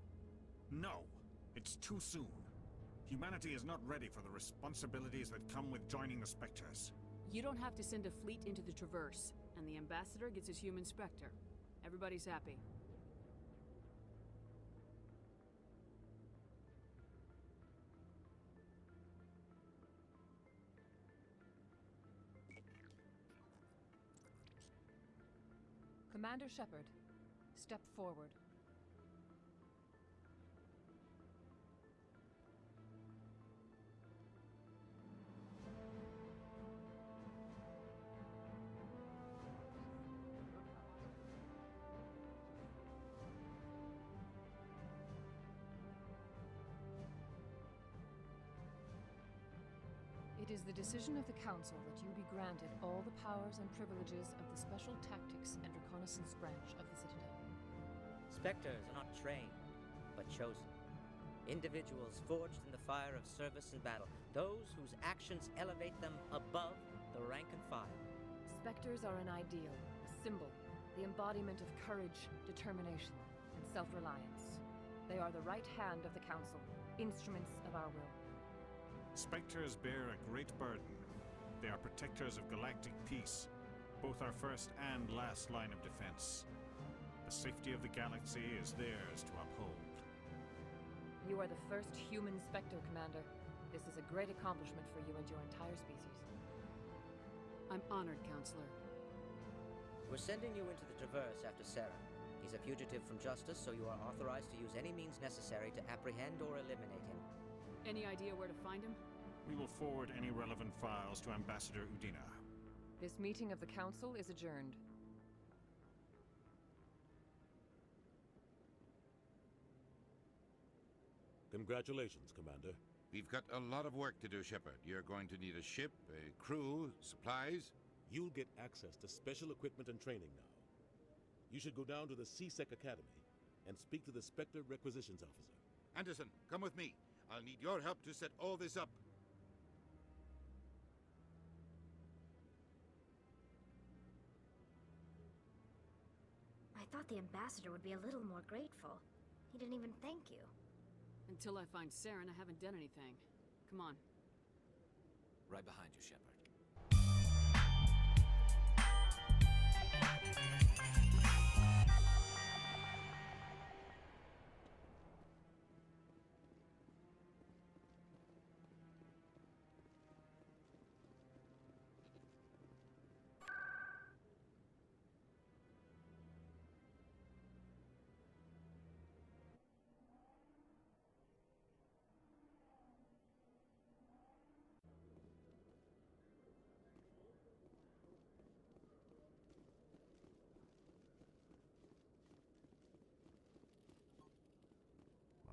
No! It's too soon. Humanity is not ready for the responsibilities that come with joining the Spectres. You don't have to send a fleet into the Traverse, and the Ambassador gets his human Spectre. Everybody's happy. Commander Shepard, step forward. It is the decision of the Council that you be granted all the powers and privileges of the Special Tactics and Reconnaissance Branch of the Citadel. Spectres are not trained, but chosen. Individuals forged in the fire of service and battle. Those whose actions elevate them above the rank and file. Spectres are an ideal, a symbol, the embodiment of courage, determination, and self-reliance. They are the right hand of the Council, instruments of our will. Spectres bear a great burden. They are protectors of galactic peace, both our first and last line of defense. The safety of the galaxy is theirs to uphold. You are the first human Spectre, Commander. This is a great accomplishment for you and your entire species. I'm honored, Counselor. We're sending you into the Traverse after Saren. He's a fugitive from justice, so you are authorized to use any means necessary to apprehend or eliminate him. Any idea where to find him? We will forward any relevant files to Ambassador Udina. This meeting of the Council is adjourned. Congratulations, Commander. We've got a lot of work to do, Shepard. You're going to need a ship, a crew, supplies. You'll get access to special equipment and training now. You should go down to the C-Sec Academy and speak to the Spectre Requisitions Officer. Anderson, come with me. I'll need your help to set all this up. I thought the ambassador would be a little more grateful. He didn't even thank you. Until I find Saren, I haven't done anything. Come on. Right behind you, Shepard.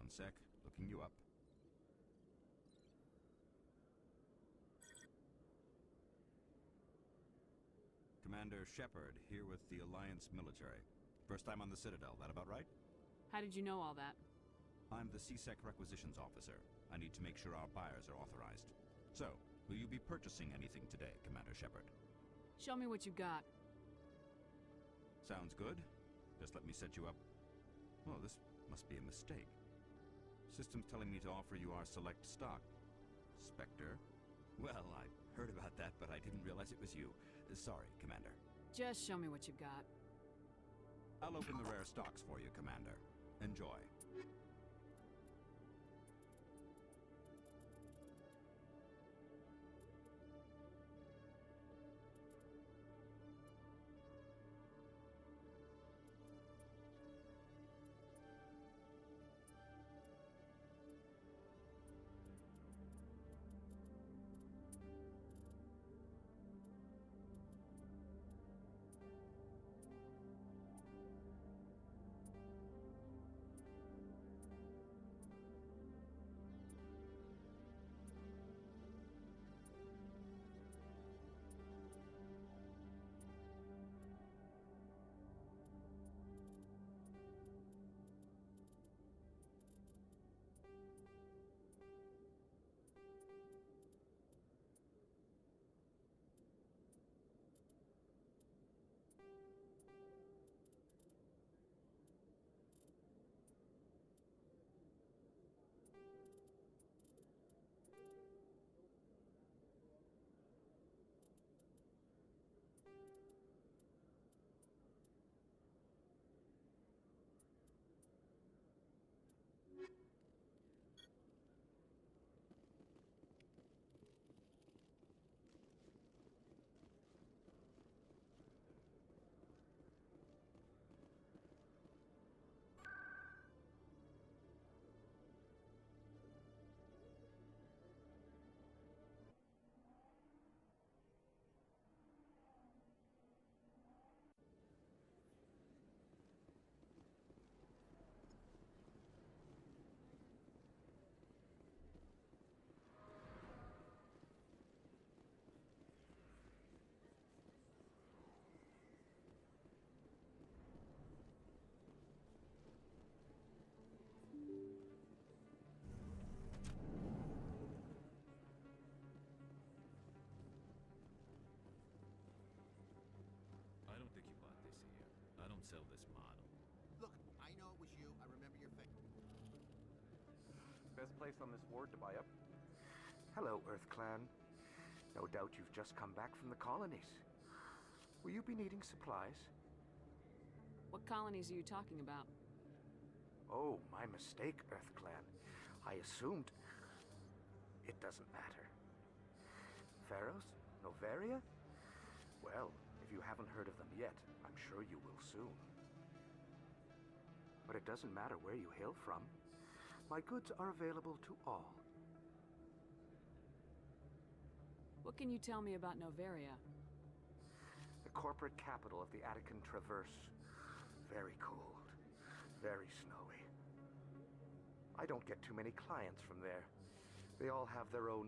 One sec, looking you up. Commander Shepard, here with the Alliance military. First time on the Citadel, that about right? How did you know all that? I'm the C-Sec Requisitions Officer. I need to make sure our buyers are authorized. So, will you be purchasing anything today, Commander Shepard? Show me what you got. Sounds good. Just let me set you up. Oh, this must be a mistake. System's telling me to offer you our select stock. Spectre? Well, I heard about that, but I didn't realize it was you. Sorry, Commander. Just show me what you got. I'll open the rare stocks for you, Commander. Enjoy. sell this model. Look, I know it was you. I remember your face. Best place on this ward to buy up? Hello, Earth Clan. No doubt you've just come back from the colonies. Will you be needing supplies? What colonies are you talking about? Oh, my mistake, Earth Clan. I assumed... It doesn't matter. Pharaohs? Noveria? Well, if you haven't heard of them yet, I'm sure you will soon. But it doesn't matter where you hail from. My goods are available to all. What can you tell me about Noveria? The corporate capital of the Attican Traverse. Very cold. Very snowy. I don't get too many clients from there. They all have their own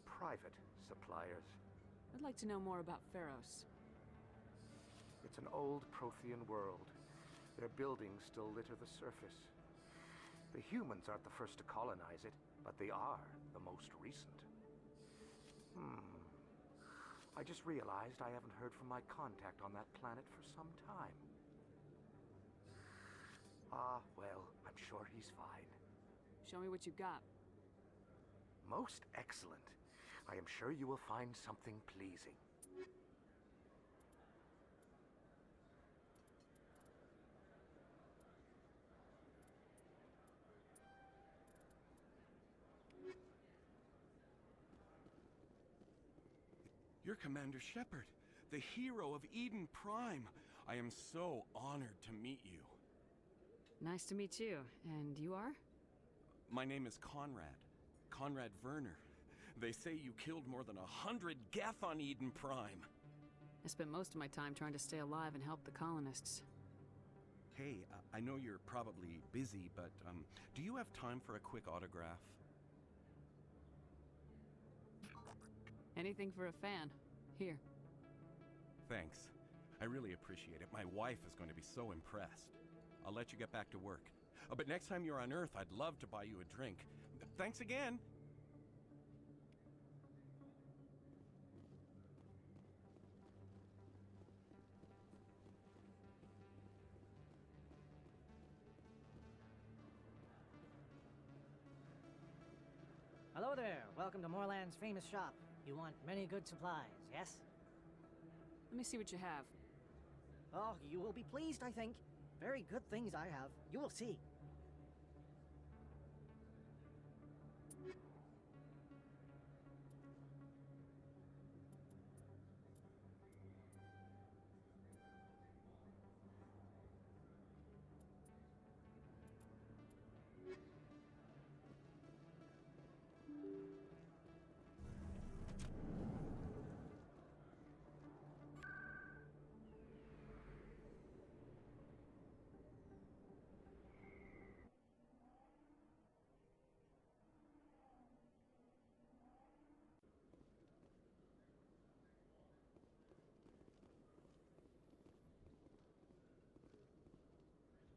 private suppliers. I'd like to know more about Pharos. It's an old Prothean world. Their buildings still litter the surface. The humans aren't the first to colonize it, but they are the most recent. I just realized I haven't heard from my contact on that planet for some time. Ah, well, I'm sure he's fine. Show me what you've got. Most excellent. I am sure you will find something pleasing. You're Commander Shepard, the hero of Eden Prime. I am so honored to meet you. Nice to meet you. And you are? My name is Conrad Werner. They say you killed more than 100 Geth on Eden Prime. I spent most of my time trying to stay alive and help the colonists. Hey, I know you're probably busy, but do you have time for a quick autograph? Anything for a fan. Here. Thanks. I really appreciate it. My wife is going to be so impressed. I'll let you get back to work. But next time you're on Earth, I'd love to buy you a drink. Thanks again! Hello there. Welcome to Moorland's famous shop. You want many good supplies, yes? Let me see what you have. Oh, you will be pleased, I think. Very good things I have. You will see.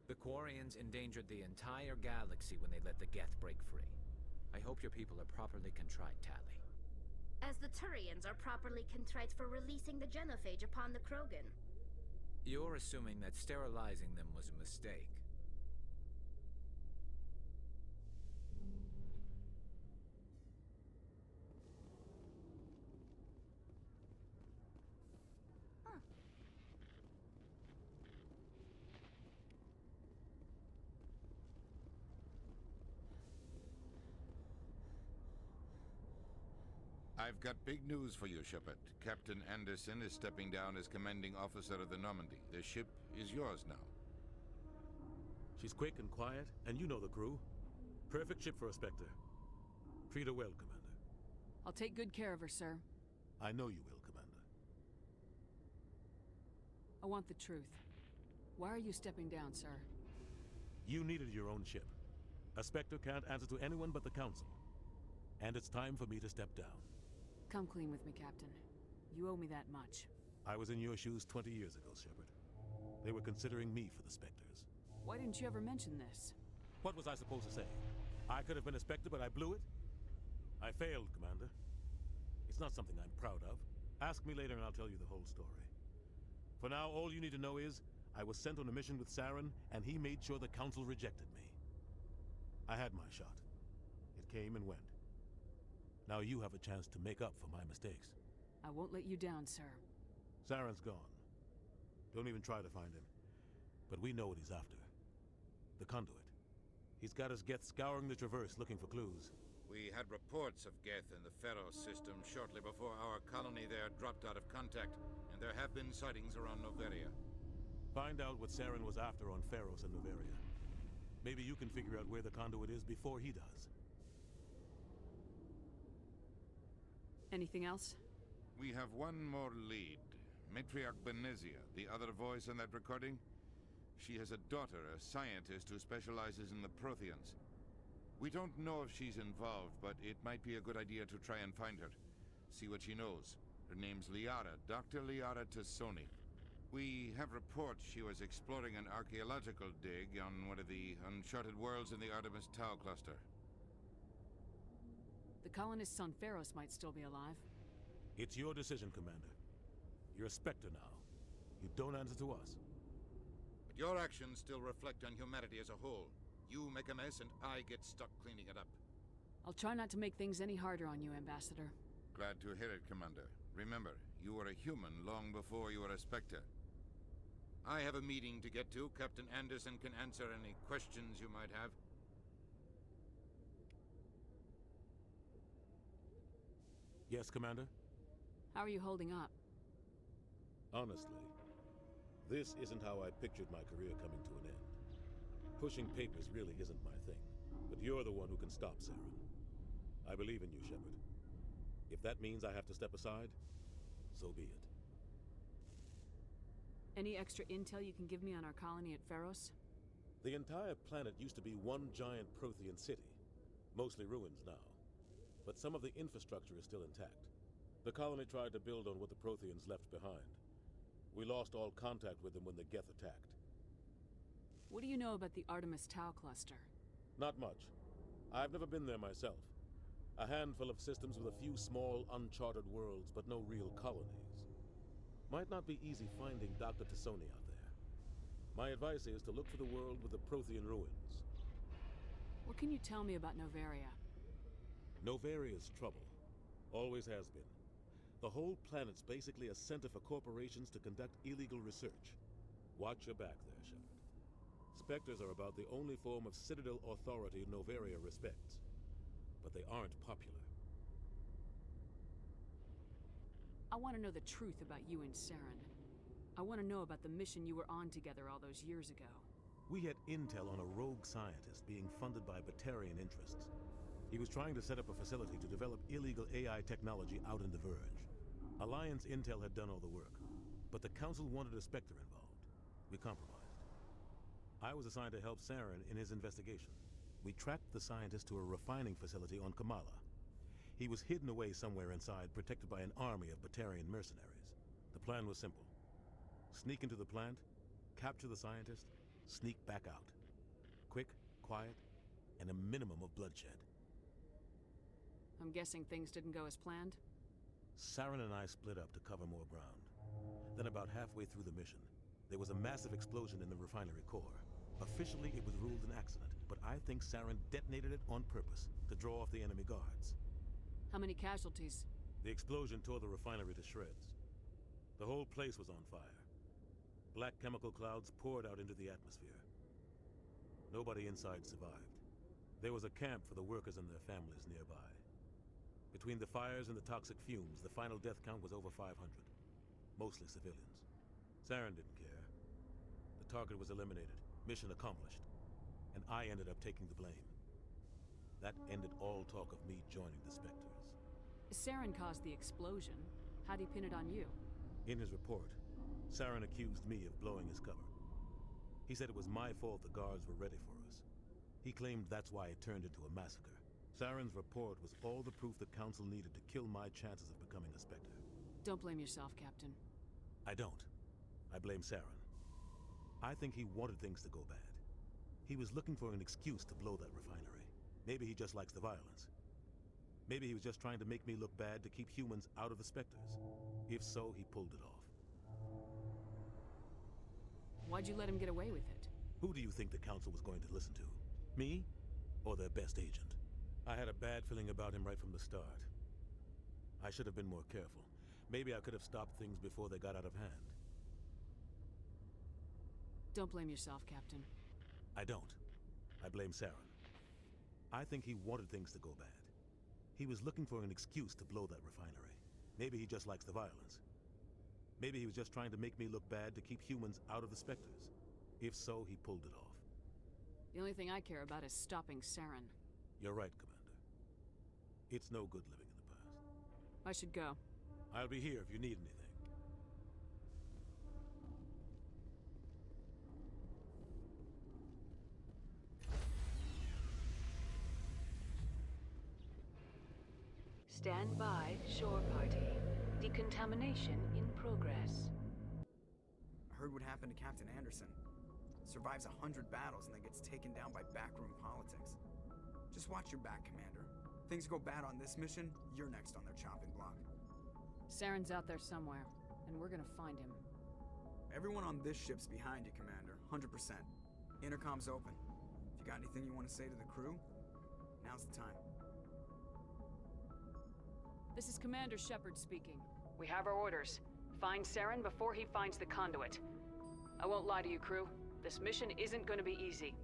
The Quarians endangered the entire galaxy when they let the Geth break free. I hope your people are properly contrite, Tali. As the Turians are properly contrite for releasing the genophage upon the Krogan. You're assuming that sterilizing them was a mistake. I've got big news for you, Shepard. Captain Anderson is stepping down as commanding officer of the Normandy. The ship is yours now. She's quick and quiet, and you know the crew. Perfect ship for a Spectre. Treat her well, Commander. I'll take good care of her, sir. I know you will, Commander. I want the truth. Why are you stepping down, sir? You needed your own ship. A Spectre can't answer to anyone but the Council. And it's time for me to step down. Come clean with me, Captain. You owe me that much. I was in your shoes 20 years ago, Shepard. They were considering me for the Spectres. Why didn't you ever mention this? What was I supposed to say? I could have been a Spectre, but I blew it? I failed, Commander. It's not something I'm proud of. Ask me later and I'll tell you the whole story. For now, all you need to know is, I was sent on a mission with Saren, and he made sure the Council rejected me. I had my shot. It came and went. Now you have a chance to make up for my mistakes. I won't let you down, sir. Saren's gone. Don't even try to find him. But we know what he's after. The conduit. He's got his Geth scouring the Traverse looking for clues. We had reports of Geth in the Pharos system shortly before our colony there dropped out of contact, and there have been sightings around Noveria. Find out what Saren was after on Pharos and Noveria. Maybe you can figure out where the conduit is before he does. Anything else? We have one more lead. Matriarch Benezia, the other voice in that recording. She has a daughter, a scientist who specializes in the Protheans. We don't know if she's involved, but it might be a good idea to try and find her. See what she knows. Her name's Liara, Dr. Liara Tassoni. We have reports she was exploring an archaeological dig on one of the uncharted worlds in the Artemis Tau cluster. The colonists on Pharos might still be alive. It's your decision, Commander. You're a Spectre now. You don't answer to us. But your actions still reflect on humanity as a whole. You make a mess and I get stuck cleaning it up. I'll try not to make things any harder on you, Ambassador. Glad to hear it, Commander. Remember, you were a human long before you were a Spectre. I have a meeting to get to. Captain Anderson can answer any questions you might have. Yes, Commander? How are you holding up? Honestly, this isn't how I pictured my career coming to an end. Pushing papers really isn't my thing, but you're the one who can stop Saren. I believe in you, Shepard. If that means I have to step aside, so be it. Any extra intel you can give me on our colony at Pharos? The entire planet used to be one giant Prothean city. Mostly ruins now. But some of the infrastructure is still intact. The colony tried to build on what the Protheans left behind. We lost all contact with them when the Geth attacked. What do you know about the Artemis Tau cluster? Not much. I've never been there myself. A handful of systems with a few small, uncharted worlds, but no real colonies. Might not be easy finding Dr. Tassoni out there. My advice is to look for the world with the Prothean ruins. What can you tell me about Noveria? Noveria's trouble. Always has been. The whole planet's basically a center for corporations to conduct illegal research. Watch your back there, Shepard. Spectres are about the only form of Citadel authority Noveria respects. But they aren't popular. I want to know the truth about you and Saren. I want to know about the mission you were on together all those years ago. We had intel on a rogue scientist being funded by Batarian interests. He was trying to set up a facility to develop illegal AI technology out in the Verge. Alliance intel had done all the work, but the Council wanted a Spectre involved. We compromised. I was assigned to help Saren in his investigation. We tracked the scientist to a refining facility on Kamala. He was hidden away somewhere inside, protected by an army of Batarian mercenaries. The plan was simple. Sneak into the plant, capture the scientist, sneak back out. Quick, quiet, and a minimum of bloodshed. I'm guessing things didn't go as planned? Saren and I split up to cover more ground. Then about halfway through the mission, there was a massive explosion in the refinery core. Officially, it was ruled an accident, but I think Saren detonated it on purpose to draw off the enemy guards. How many casualties? The explosion tore the refinery to shreds. The whole place was on fire. Black chemical clouds poured out into the atmosphere. Nobody inside survived. There was a camp for the workers and their families nearby. Between the fires and the toxic fumes, the final death count was over 500. Mostly civilians. Saren didn't care. The target was eliminated. Mission accomplished. And I ended up taking the blame. That ended all talk of me joining the Spectres. Saren caused the explosion. How'd he pin it on you? In his report, Saren accused me of blowing his cover. He said it was my fault the guards were ready for us. He claimed that's why it turned into a massacre. Saren's report was all the proof the Council needed to kill my chances of becoming a Spectre. Don't blame yourself, Captain. I don't. I blame Saren. I think he wanted things to go bad. He was looking for an excuse to blow that refinery. Maybe he just likes the violence. Maybe he was just trying to make me look bad to keep humans out of the Spectres. If so, he pulled it off. Why'd you let him get away with it? Who do you think the Council was going to listen to? Me? Or their best agent? I had a bad feeling about him right from the start. I should have been more careful. Maybe I could have stopped things before they got out of hand. Don't blame yourself, Captain. I don't. I blame Saren. I think he wanted things to go bad. He was looking for an excuse to blow that refinery. Maybe he just likes the violence. Maybe he was just trying to make me look bad to keep humans out of the Spectres. If so, he pulled it off. The only thing I care about is stopping Saren. You're right, Commander. It's no good living in the past. I should go. I'll be here if you need anything. Stand by, shore party. Decontamination in progress. I heard what happened to Captain Anderson. Survives 100 battles and then gets taken down by backroom politics. Just watch your back, Commander. Things go bad on this mission, you're next on their chopping block. Saren's out there somewhere, and we're gonna find him. Everyone on this ship's behind you, Commander. 100%. Intercom's open. If you got anything you want to say to the crew, now's the time. This is Commander Shepard speaking. We have our orders. Find Saren before he finds the conduit. I won't lie to you, crew. This mission isn't gonna be easy.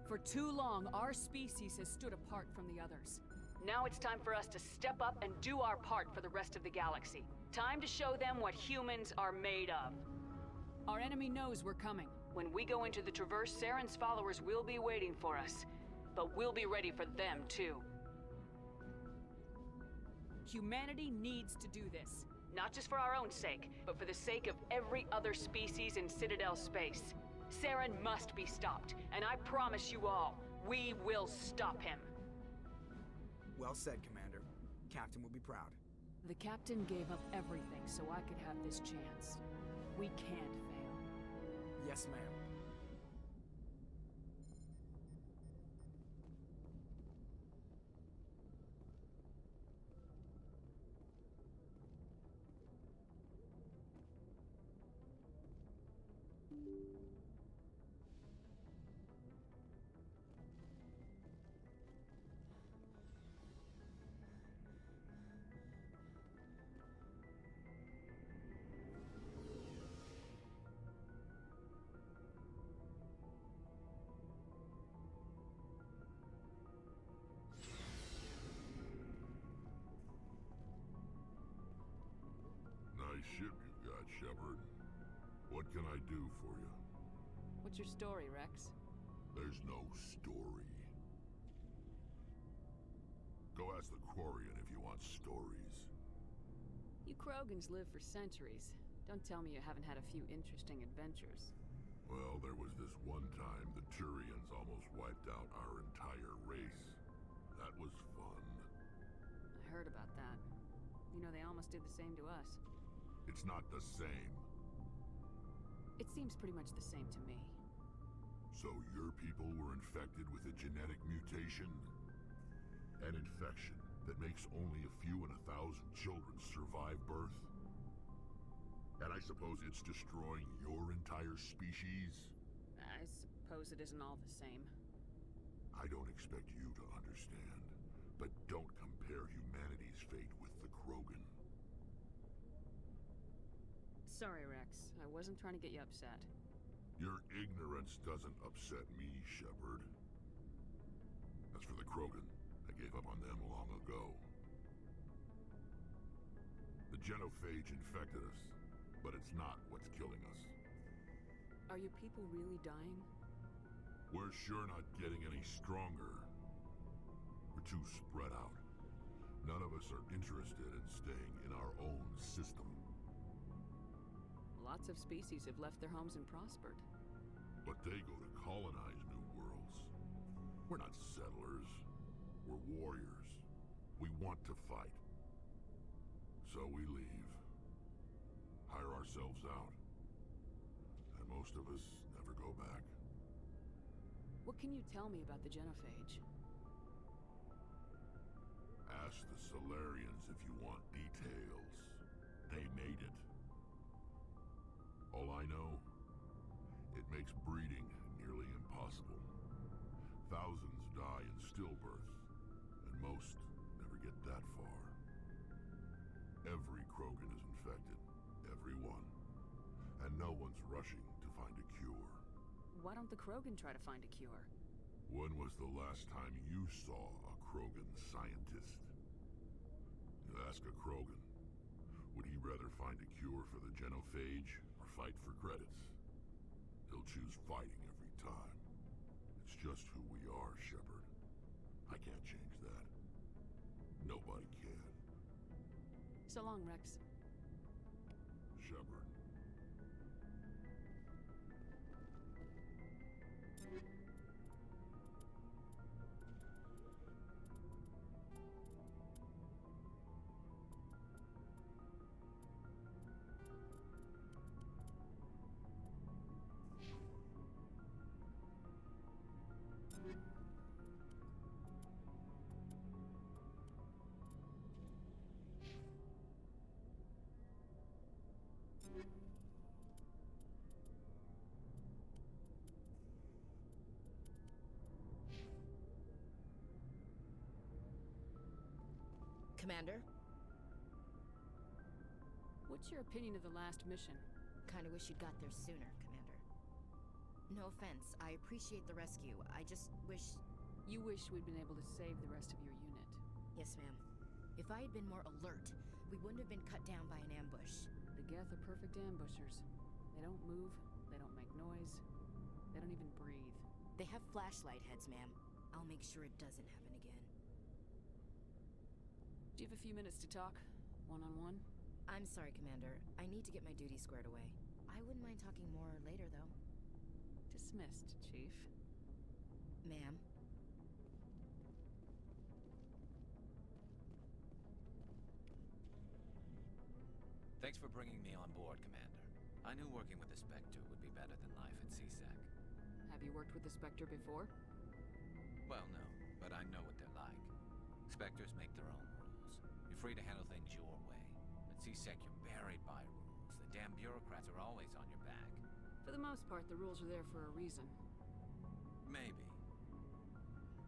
For too long, our species has stood apart from the others. Now it's time for us to step up and do our part for the rest of the galaxy. Time to show them what humans are made of. Our enemy knows we're coming. When we go into the Traverse, Saren's followers will be waiting for us. But we'll be ready for them, too. Humanity needs to do this. Not just for our own sake, but for the sake of every other species in Citadel space. Saren must be stopped, and I promise you all, we will stop him. Well said, Commander. Captain will be proud. The Captain gave up everything so I could have this chance. We can't fail. Yes, ma'am. Nice ship you got, Shepard. What can I do for you? What's your story, Rex? There's no story. Go ask the Quarian if you want stories. You Krogans live for centuries. Don't tell me you haven't had a few interesting adventures. Well, there was this one time the Turians almost wiped out our entire race. That was fun. I heard about that. You know, they almost did the same to us. It's not the same. It seems pretty much the same to me. So your people were infected with a genetic mutation? An infection that makes only a few in 1,000 children survive birth? And I suppose it's destroying your entire species? I suppose it isn't all the same. I don't expect you to understand, but don't compare humanity's fate with the Krogan. Sorry, Rex. I wasn't trying to get you upset. Your ignorance doesn't upset me, Shepard. As for the Krogan, I gave up on them long ago. The genophage infected us, but it's not what's killing us. Are your people really dying? We're sure not getting any stronger. We're too spread out. None of us are interested in staying in our own system. Lots of species have left their homes and prospered. But they go to colonize new worlds. We're not settlers. We're warriors. We want to fight. So we leave. Hire ourselves out. And most of us never go back. What can you tell me about the genophage? Ask the Solarians if you want details. They made it. All I know makes breeding nearly impossible. Thousands die in stillbirth, and most never get that far. Every Krogan is infected, every one. And no one's rushing to find a cure. Why don't the Krogan try to find a cure? When was the last time you saw a Krogan scientist? You ask a Krogan, would he rather find a cure for the genophage or fight for credits? He'll choose fighting every time. It's just who we are, Shepard. I can't change that. Nobody can. So long, Rex. Shepard. Commander? What's your opinion of the last mission? Kinda wish you'd got there sooner, Commander. No offense, I appreciate the rescue. I just wish... You wish we'd been able to save the rest of your unit. Yes, ma'am. If I had been more alert, we wouldn't have been cut down by an ambush. The Geth are perfect ambushers. They don't move, they don't make noise, they don't even breathe. They have flashlight heads, ma'am. I'll make sure it doesn't happen again. Do you have a few minutes to talk? One-on-one? I'm sorry, Commander. I need to get my duty squared away. I wouldn't mind talking more later, though. Dismissed, Chief. Ma'am? Thanks for bringing me on board, Commander. I knew working with the Spectre would be better than life at CSEC. Have you worked with the Spectre before? Well, no, but I know what they're like. Spectres make their own rules. You're free to handle things your way. At CSEC, you're buried by rules. The damn bureaucrats are always on your back. For the most part, the rules are there for a reason. Maybe.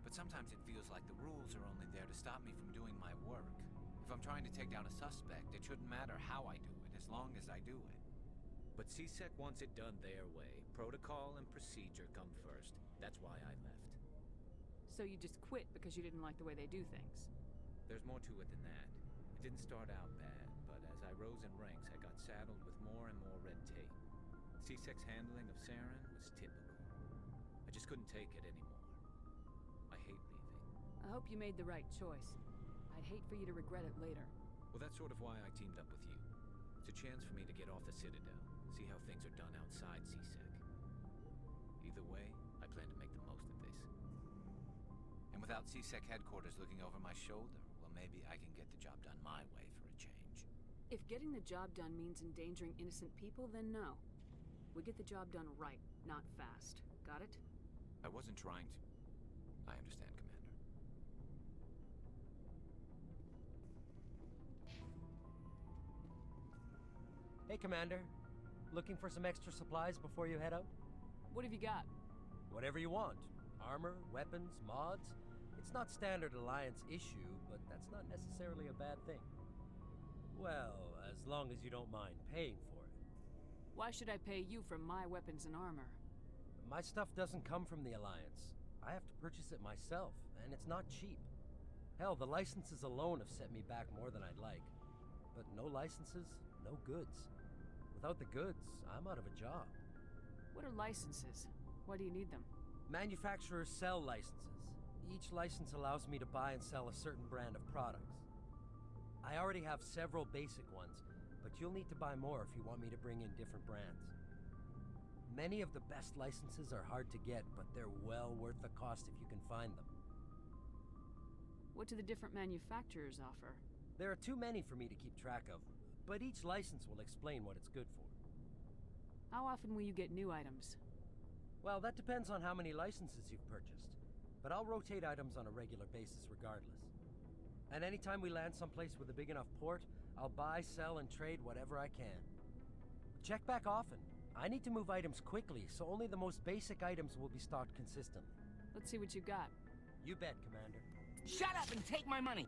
But sometimes it feels like the rules are only there to stop me from doing my work. If I'm trying to take down a suspect, it shouldn't matter how I do it, as long as I do it. But CSEC wants it done their way. Protocol and procedure come first. That's why I left. So you just quit because you didn't like the way they do things? There's more to it than that. It didn't start out bad, but as I rose in ranks, I got saddled with more and more red tape. CSEC's handling of Saren was typical. I just couldn't take it anymore. I hate leaving. I hope you made the right choice. I'd hate for you to regret it later. Well, that's sort of why I teamed up with you. It's a chance for me to get off the Citadel, see how things are done outside CSEC. Either way, I plan to make the most of this. And without CSEC headquarters looking over my shoulder, well, maybe I can get the job done my way for a change. If getting the job done means endangering innocent people, then no. We get the job done right, not fast. Got it? I wasn't trying to. I understand, Commander. Hey, Commander. Looking for some extra supplies before you head out? What have you got? Whatever you want. Armor, weapons, mods. It's not standard Alliance issue, but that's not necessarily a bad thing. Well, as long as you don't mind paying for it. Why should I pay you for my weapons and armor? My stuff doesn't come from the Alliance. I have to purchase it myself, and it's not cheap. Hell, the licenses alone have set me back more than I'd like. But no licenses, no goods. Without the goods, I'm out of a job. What are licenses? Why do you need them? Manufacturers sell licenses. Each license allows me to buy and sell a certain brand of products. I already have several basic ones, but you'll need to buy more if you want me to bring in different brands. Many of the best licenses are hard to get, but they're well worth the cost if you can find them. What do the different manufacturers offer? There are too many for me to keep track of, but each license will explain what it's good for. How often will you get new items? Well, that depends on how many licenses you've purchased, but I'll rotate items on a regular basis regardless. And anytime we land someplace with a big enough port, I'll buy, sell, and trade whatever I can. Check back often. I need to move items quickly, so only the most basic items will be stocked consistently. Let's see what you got. You bet, Commander. Shut up and take my money!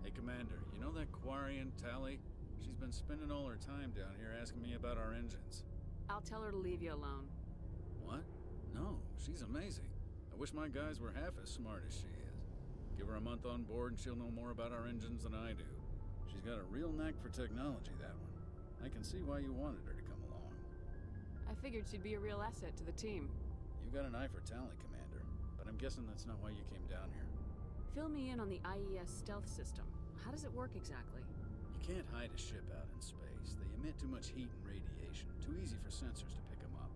Hey, Commander, you know that Quarian, Tally? She's been spending all her time down here asking me about our engines. I'll tell her to leave you alone. What? No, she's amazing. I wish my guys were half as smart as she is. Give her a month on board and she'll know more about our engines than I do. She's got a real knack for technology, that one. I can see why you wanted her to come along. I figured she'd be a real asset to the team. You got an eye for Tally, Commander, but I'm guessing that's not why you came down here. Fill me in on the IES stealth system. How does it work exactly? You can't hide a ship out in space. They emit too much heat and radiation. Too easy for sensors to pick them up,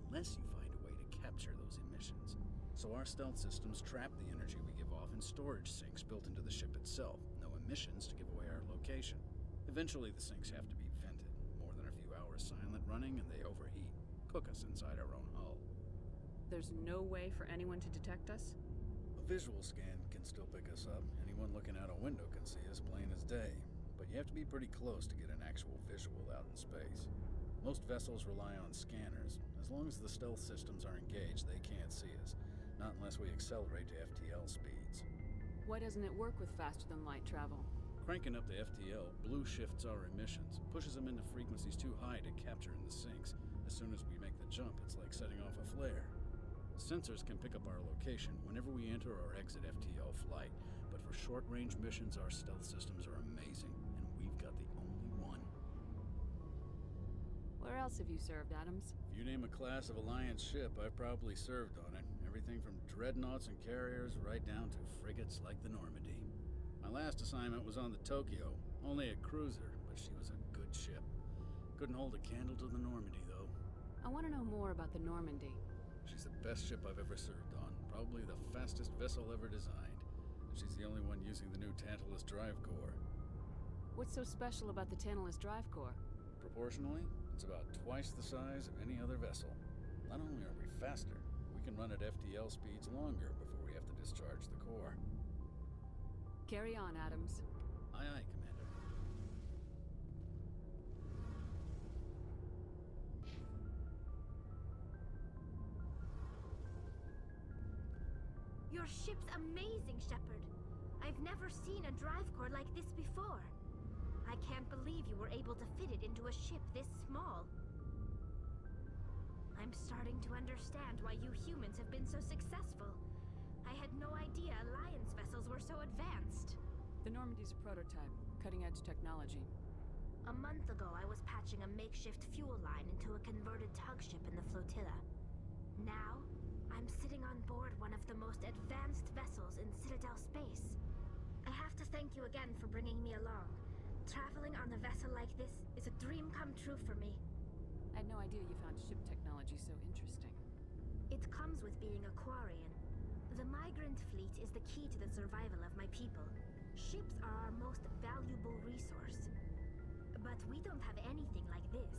unless you find a way to capture those emissions. So our stealth systems trap the energy we give off in storage sinks built into the ship itself. No emissions to give away our location. Eventually the sinks have to be vented. More than a few hours silent running and they overheat. Cook us inside our own hull. There's no way for anyone to detect us? A visual scan can still pick us up. Anyone looking out a window can see us plain as day. But you have to be pretty close to get an actual visual out in space. Most vessels rely on scanners. As long as the stealth systems are engaged, they can't see us. Not unless we accelerate to FTL speeds. Why doesn't it work with faster-than-light travel? Cranking up the FTL blue shifts our emissions, pushes them into frequencies too high to capture in the sinks. As soon as we make the jump, it's like setting off a flare. Sensors can pick up our location whenever we enter or exit FTL flight, but for short-range missions, our stealth systems are amazing, and we've got the only one. Where else have you served, Adams? If you name a class of Alliance ship, I've probably served on it. Everything from dreadnoughts and carriers right down to frigates like the Normandy. My last assignment was on the Tokyo, only a cruiser, but she was a good ship. Couldn't hold a candle to the Normandy, though. I want to know more about the Normandy. She's the best ship I've ever served on, probably the fastest vessel ever designed. And she's the only one using the new Tantalus drive core. What's so special about the Tantalus drive core? Proportionally, it's about twice the size of any other vessel. Not only are we faster, we can run at FTL speeds longer before we have to discharge the core. Carry on, Adams. Aye, aye, Commander. Your ship's amazing, Shepard. I've never seen a drive core like this before. I can't believe you were able to fit it into a ship this small. I'm starting to understand why you humans have been so successful. I had no idea Alliance vessels were so advanced. The Normandy's a prototype, cutting-edge technology. A month ago, I was patching a makeshift fuel line into a converted tug ship in the flotilla. Now, I'm sitting on board one of the most advanced vessels in Citadel space. I have to thank you again for bringing me along. Traveling on a vessel like this is a dream come true for me. I had no idea you found ship technology so interesting. It comes with being a Quarian. The migrant fleet is the key to the survival of my people. Ships are our most valuable resource. But we don't have anything like this.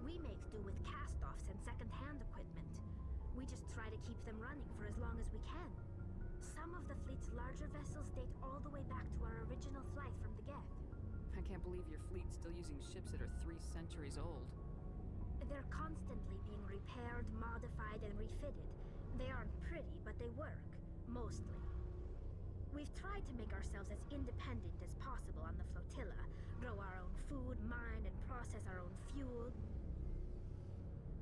We make do with cast-offs and second-hand equipment. We just try to keep them running for as long as we can. Some of the fleet's larger vessels date all the way back to our original flight from the Geth. I can't believe your fleet's still using ships that are 3 centuries old. They're constantly being repaired, modified, and refitted. They aren't pretty, but they work. Mostly. We've tried to make ourselves as independent as possible on the flotilla. Grow our own food, mine, and process our own fuel.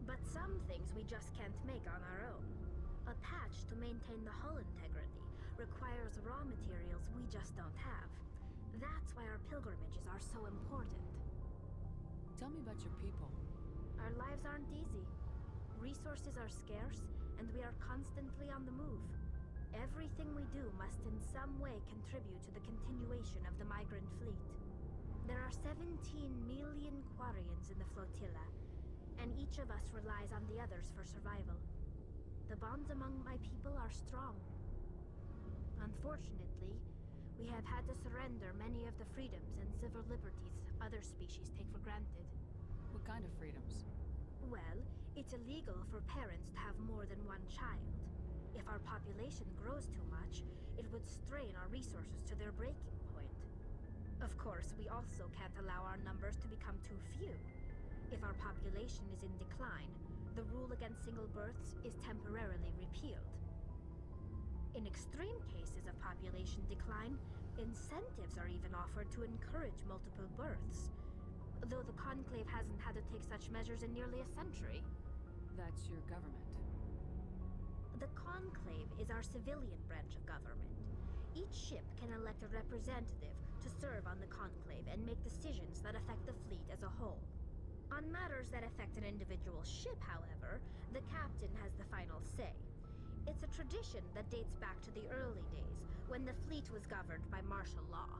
But some things we just can't make on our own. A patch to maintain the hull integrity requires raw materials we just don't have. That's why our pilgrimages are so important. Tell me about your people. Our lives aren't easy. Resources are scarce, and we are constantly on the move. Everything we do must in some way contribute to the continuation of the migrant fleet. There are 17 million Quarians in the flotilla, and each of us relies on the others for survival. The bonds among my people are strong. Unfortunately, we have had to surrender many of the freedoms and civil liberties other species take for granted. What kind of freedoms? Well, it's illegal for parents to have more than one child. If our population grows too much, it would strain our resources to their breaking point. Of course, we also can't allow our numbers to become too few. If our population is in decline, the rule against single births is temporarily repealed. In extreme cases of population decline, incentives are even offered to encourage multiple births. Though the Conclave hasn't had to take such measures in nearly a century. That's your government. The Conclave is our civilian branch of government. Each ship can elect a representative to serve on the Conclave and make decisions that affect the fleet as a whole. On matters that affect an individual ship, however, the captain has the final say. It's a tradition that dates back to the early days, when the fleet was governed by martial law.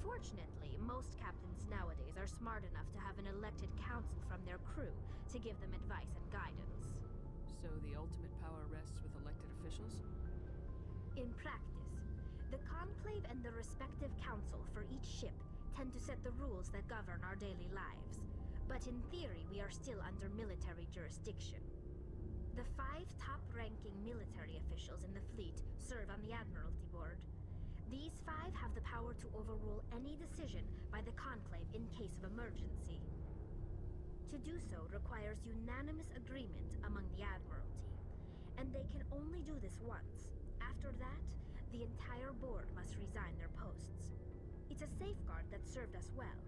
Fortunately, most captains nowadays are smart enough to have an elected council from their crew to give them advice and guidance. So the ultimate power rests with elected officials? In practice, the Conclave and the respective council for each ship tend to set the rules that govern our daily lives. But in theory, we are still under military jurisdiction. The 5 top-ranking military officials in the fleet serve on the Admiralty Board. These 5 have the power to overrule any decision by the Conclave in case of emergency. To do so requires unanimous agreement among the Admiralty, and they can only do this once. After that, the entire board must resign their posts. It's a safeguard that served us well.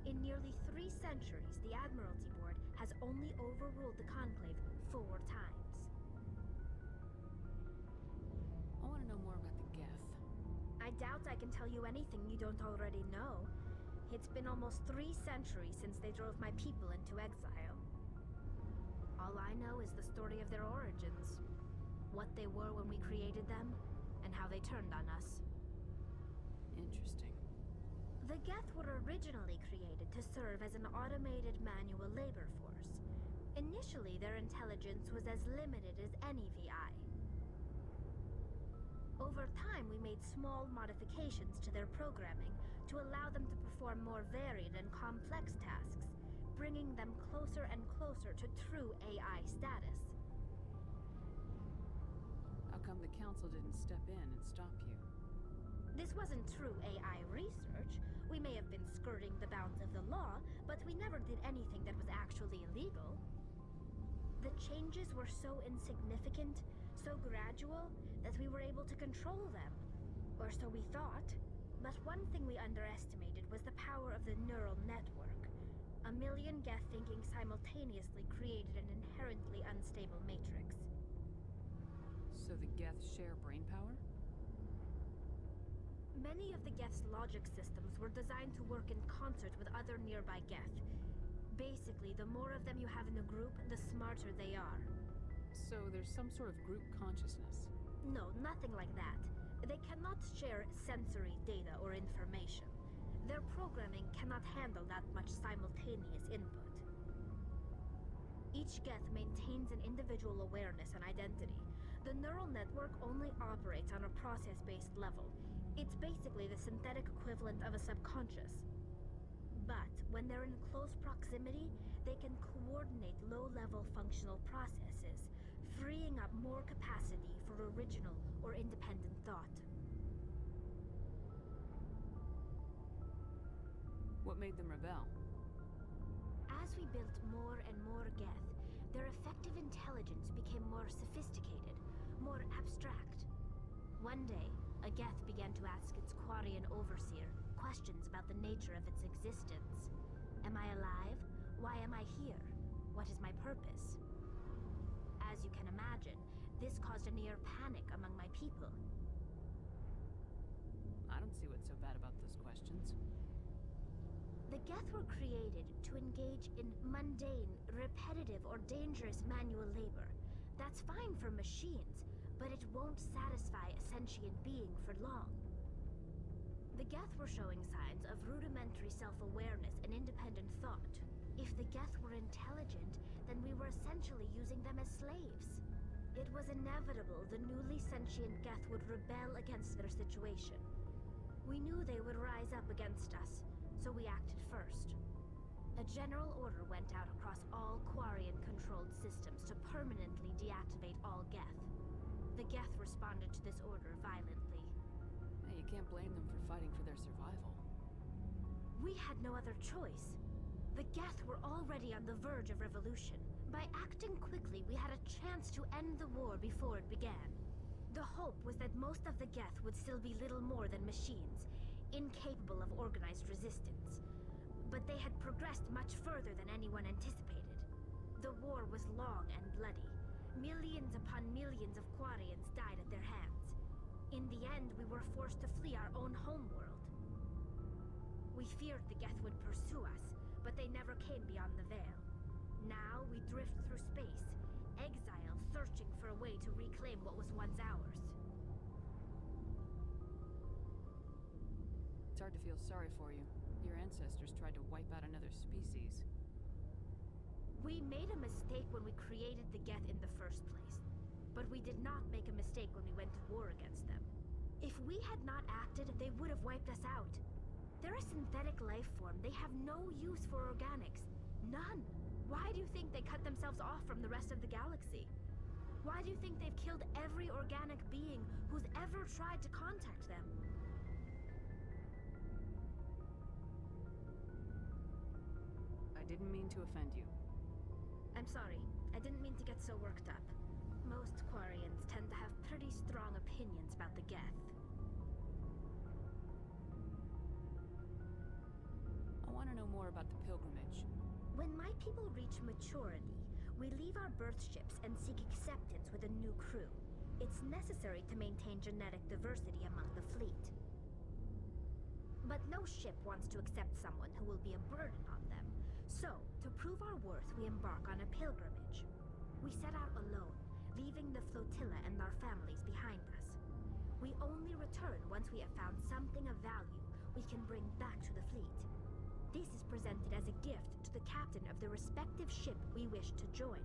In nearly 3 centuries, the Admiralty Board has only overruled the Conclave 4 times. I want to know more about the Geth. I doubt I can tell you anything you don't already know. It's been almost 3 centuries since they drove my people into exile. All I know is the story of their origins. What they were when we created them, and how they turned on us. Interesting. The Geth were originally created to serve as an automated manual labor force. Initially, their intelligence was as limited as any VI. Over time, we made small modifications to their programming to allow them to perform more varied and complex tasks, bringing them closer and closer to true AI status. How come the Council didn't step in and stop you? This wasn't true AI research. We may have been skirting the bounds of the law, but we never did anything that was actually illegal. The changes were so insignificant, so gradual, that we were able to control them. Or so we thought. But one thing we underestimated was the power of the neural network. A million Geth thinking simultaneously created an inherently unstable matrix. So the Geth share brain power? Many of the Geth's logic systems were designed to work in concert with other nearby Geth. Basically, the more of them you have in a group, the smarter they are. So there's some sort of group consciousness? No, nothing like that. They cannot share sensory data or information. Their programming cannot handle that much simultaneous input. Each Geth maintains an individual awareness and identity. The neural network only operates on a process-based level. It's basically the synthetic equivalent of a subconscious. But when they're in close proximity, they can coordinate low-level functional processes, freeing up more capacity for original or independent thought. What made them rebel? As we built more and more Geth, their effective intelligence became more sophisticated, more abstract. One day, a Geth began to ask its Quarian overseer questions about the nature of its existence. Am I alive? Why am I here? What is my purpose? As you can imagine, this caused a near panic among my people. I don't see what's so bad about those questions. The Geth were created to engage in mundane, repetitive, or dangerous manual labor. That's fine for machines, but it won't satisfy a sentient being for long. The Geth were showing signs of rudimentary self-awareness and independent thought. If the Geth were intelligent, then we were essentially using them as slaves. It was inevitable the newly sentient Geth would rebel against their situation. We knew they would rise up against us, so we acted first. A general order went out across all Quarian-controlled systems to permanently deactivate all Geth. The Geth responded to this order violently. Hey, you can't blame them for fighting for their survival. We had no other choice. The Geth were already on the verge of revolution. By acting quickly, we had a chance to end the war before it began. The hope was that most of the Geth would still be little more than machines, incapable of organized resistance. But they had progressed much further than anyone anticipated. The war was long and bloody. Millions upon millions of Quarians died at their hands. In the end, we were forced to flee our own homeworld. We feared the Geth would pursue us, but they never came beyond the Veil. Now we drift through space, exile searching for a way to reclaim what was once ours. It's hard to feel sorry for you. Your ancestors tried to wipe out another species. We made a mistake when we created the Geth in the first place. But we did not make a mistake when we went to war against them. If we had not acted, they would have wiped us out. They're a synthetic life form. They have no use for organics. None. Why do you think they cut themselves off from the rest of the galaxy? Why do you think they've killed every organic being who's ever tried to contact them? I didn't mean to offend you. I'm sorry. I didn't mean to get so worked up. Most Quarians tend to have pretty strong opinions about the Geth. I want to know more about the pilgrimage. When my people reach maturity, we leave our birth ships and seek acceptance with a new crew. It's necessary to maintain genetic diversity among the fleet. But no ship wants to accept someone who will be a burden on them. So, to prove our worth, we embark on a pilgrimage. We set out alone, leaving the flotilla and our families behind us. We only return once we have found something of value we can bring back to the fleet. This is presented as a gift to the captain of the respective ship we wish to join.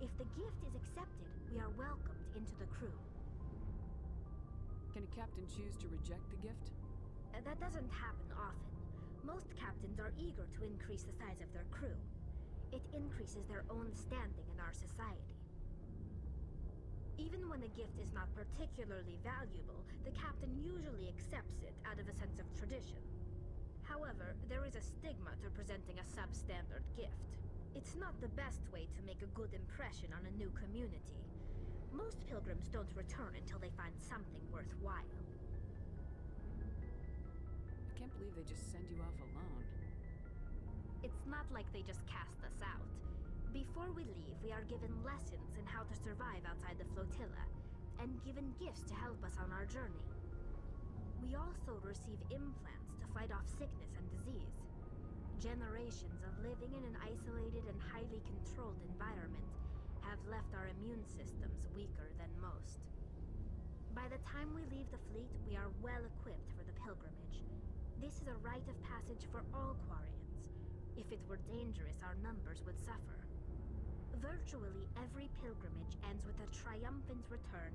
If the gift is accepted, we are welcomed into the crew. Can a captain choose to reject the gift? That doesn't happen often. Most captains are eager to increase the size of their crew. It increases their own standing in our society. Even when a gift is not particularly valuable, the captain usually accepts it out of a sense of tradition. However, there is a stigma to presenting a substandard gift. It's not the best way to make a good impression on a new community. Most pilgrims don't return until they find something worthwhile. I can't believe they just send you off alone. It's not like they just cast us out. Before we leave, we are given lessons in how to survive outside the flotilla, and given gifts to help us on our journey. We also receive implants to fight off sickness and disease. Generations of living in an isolated and highly controlled environment have left our immune systems weaker than most. By the time we leave the fleet, we are well equipped for the pilgrimage. This is a rite of passage for all Quarians. If it were dangerous, our numbers would suffer. Virtually every pilgrimage ends with a triumphant return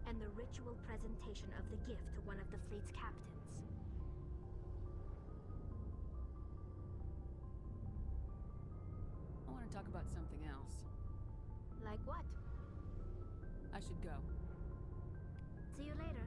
and the ritual presentation of the gift to one of the fleet's captains. I want to talk about something else. Like what? I should go. See you later.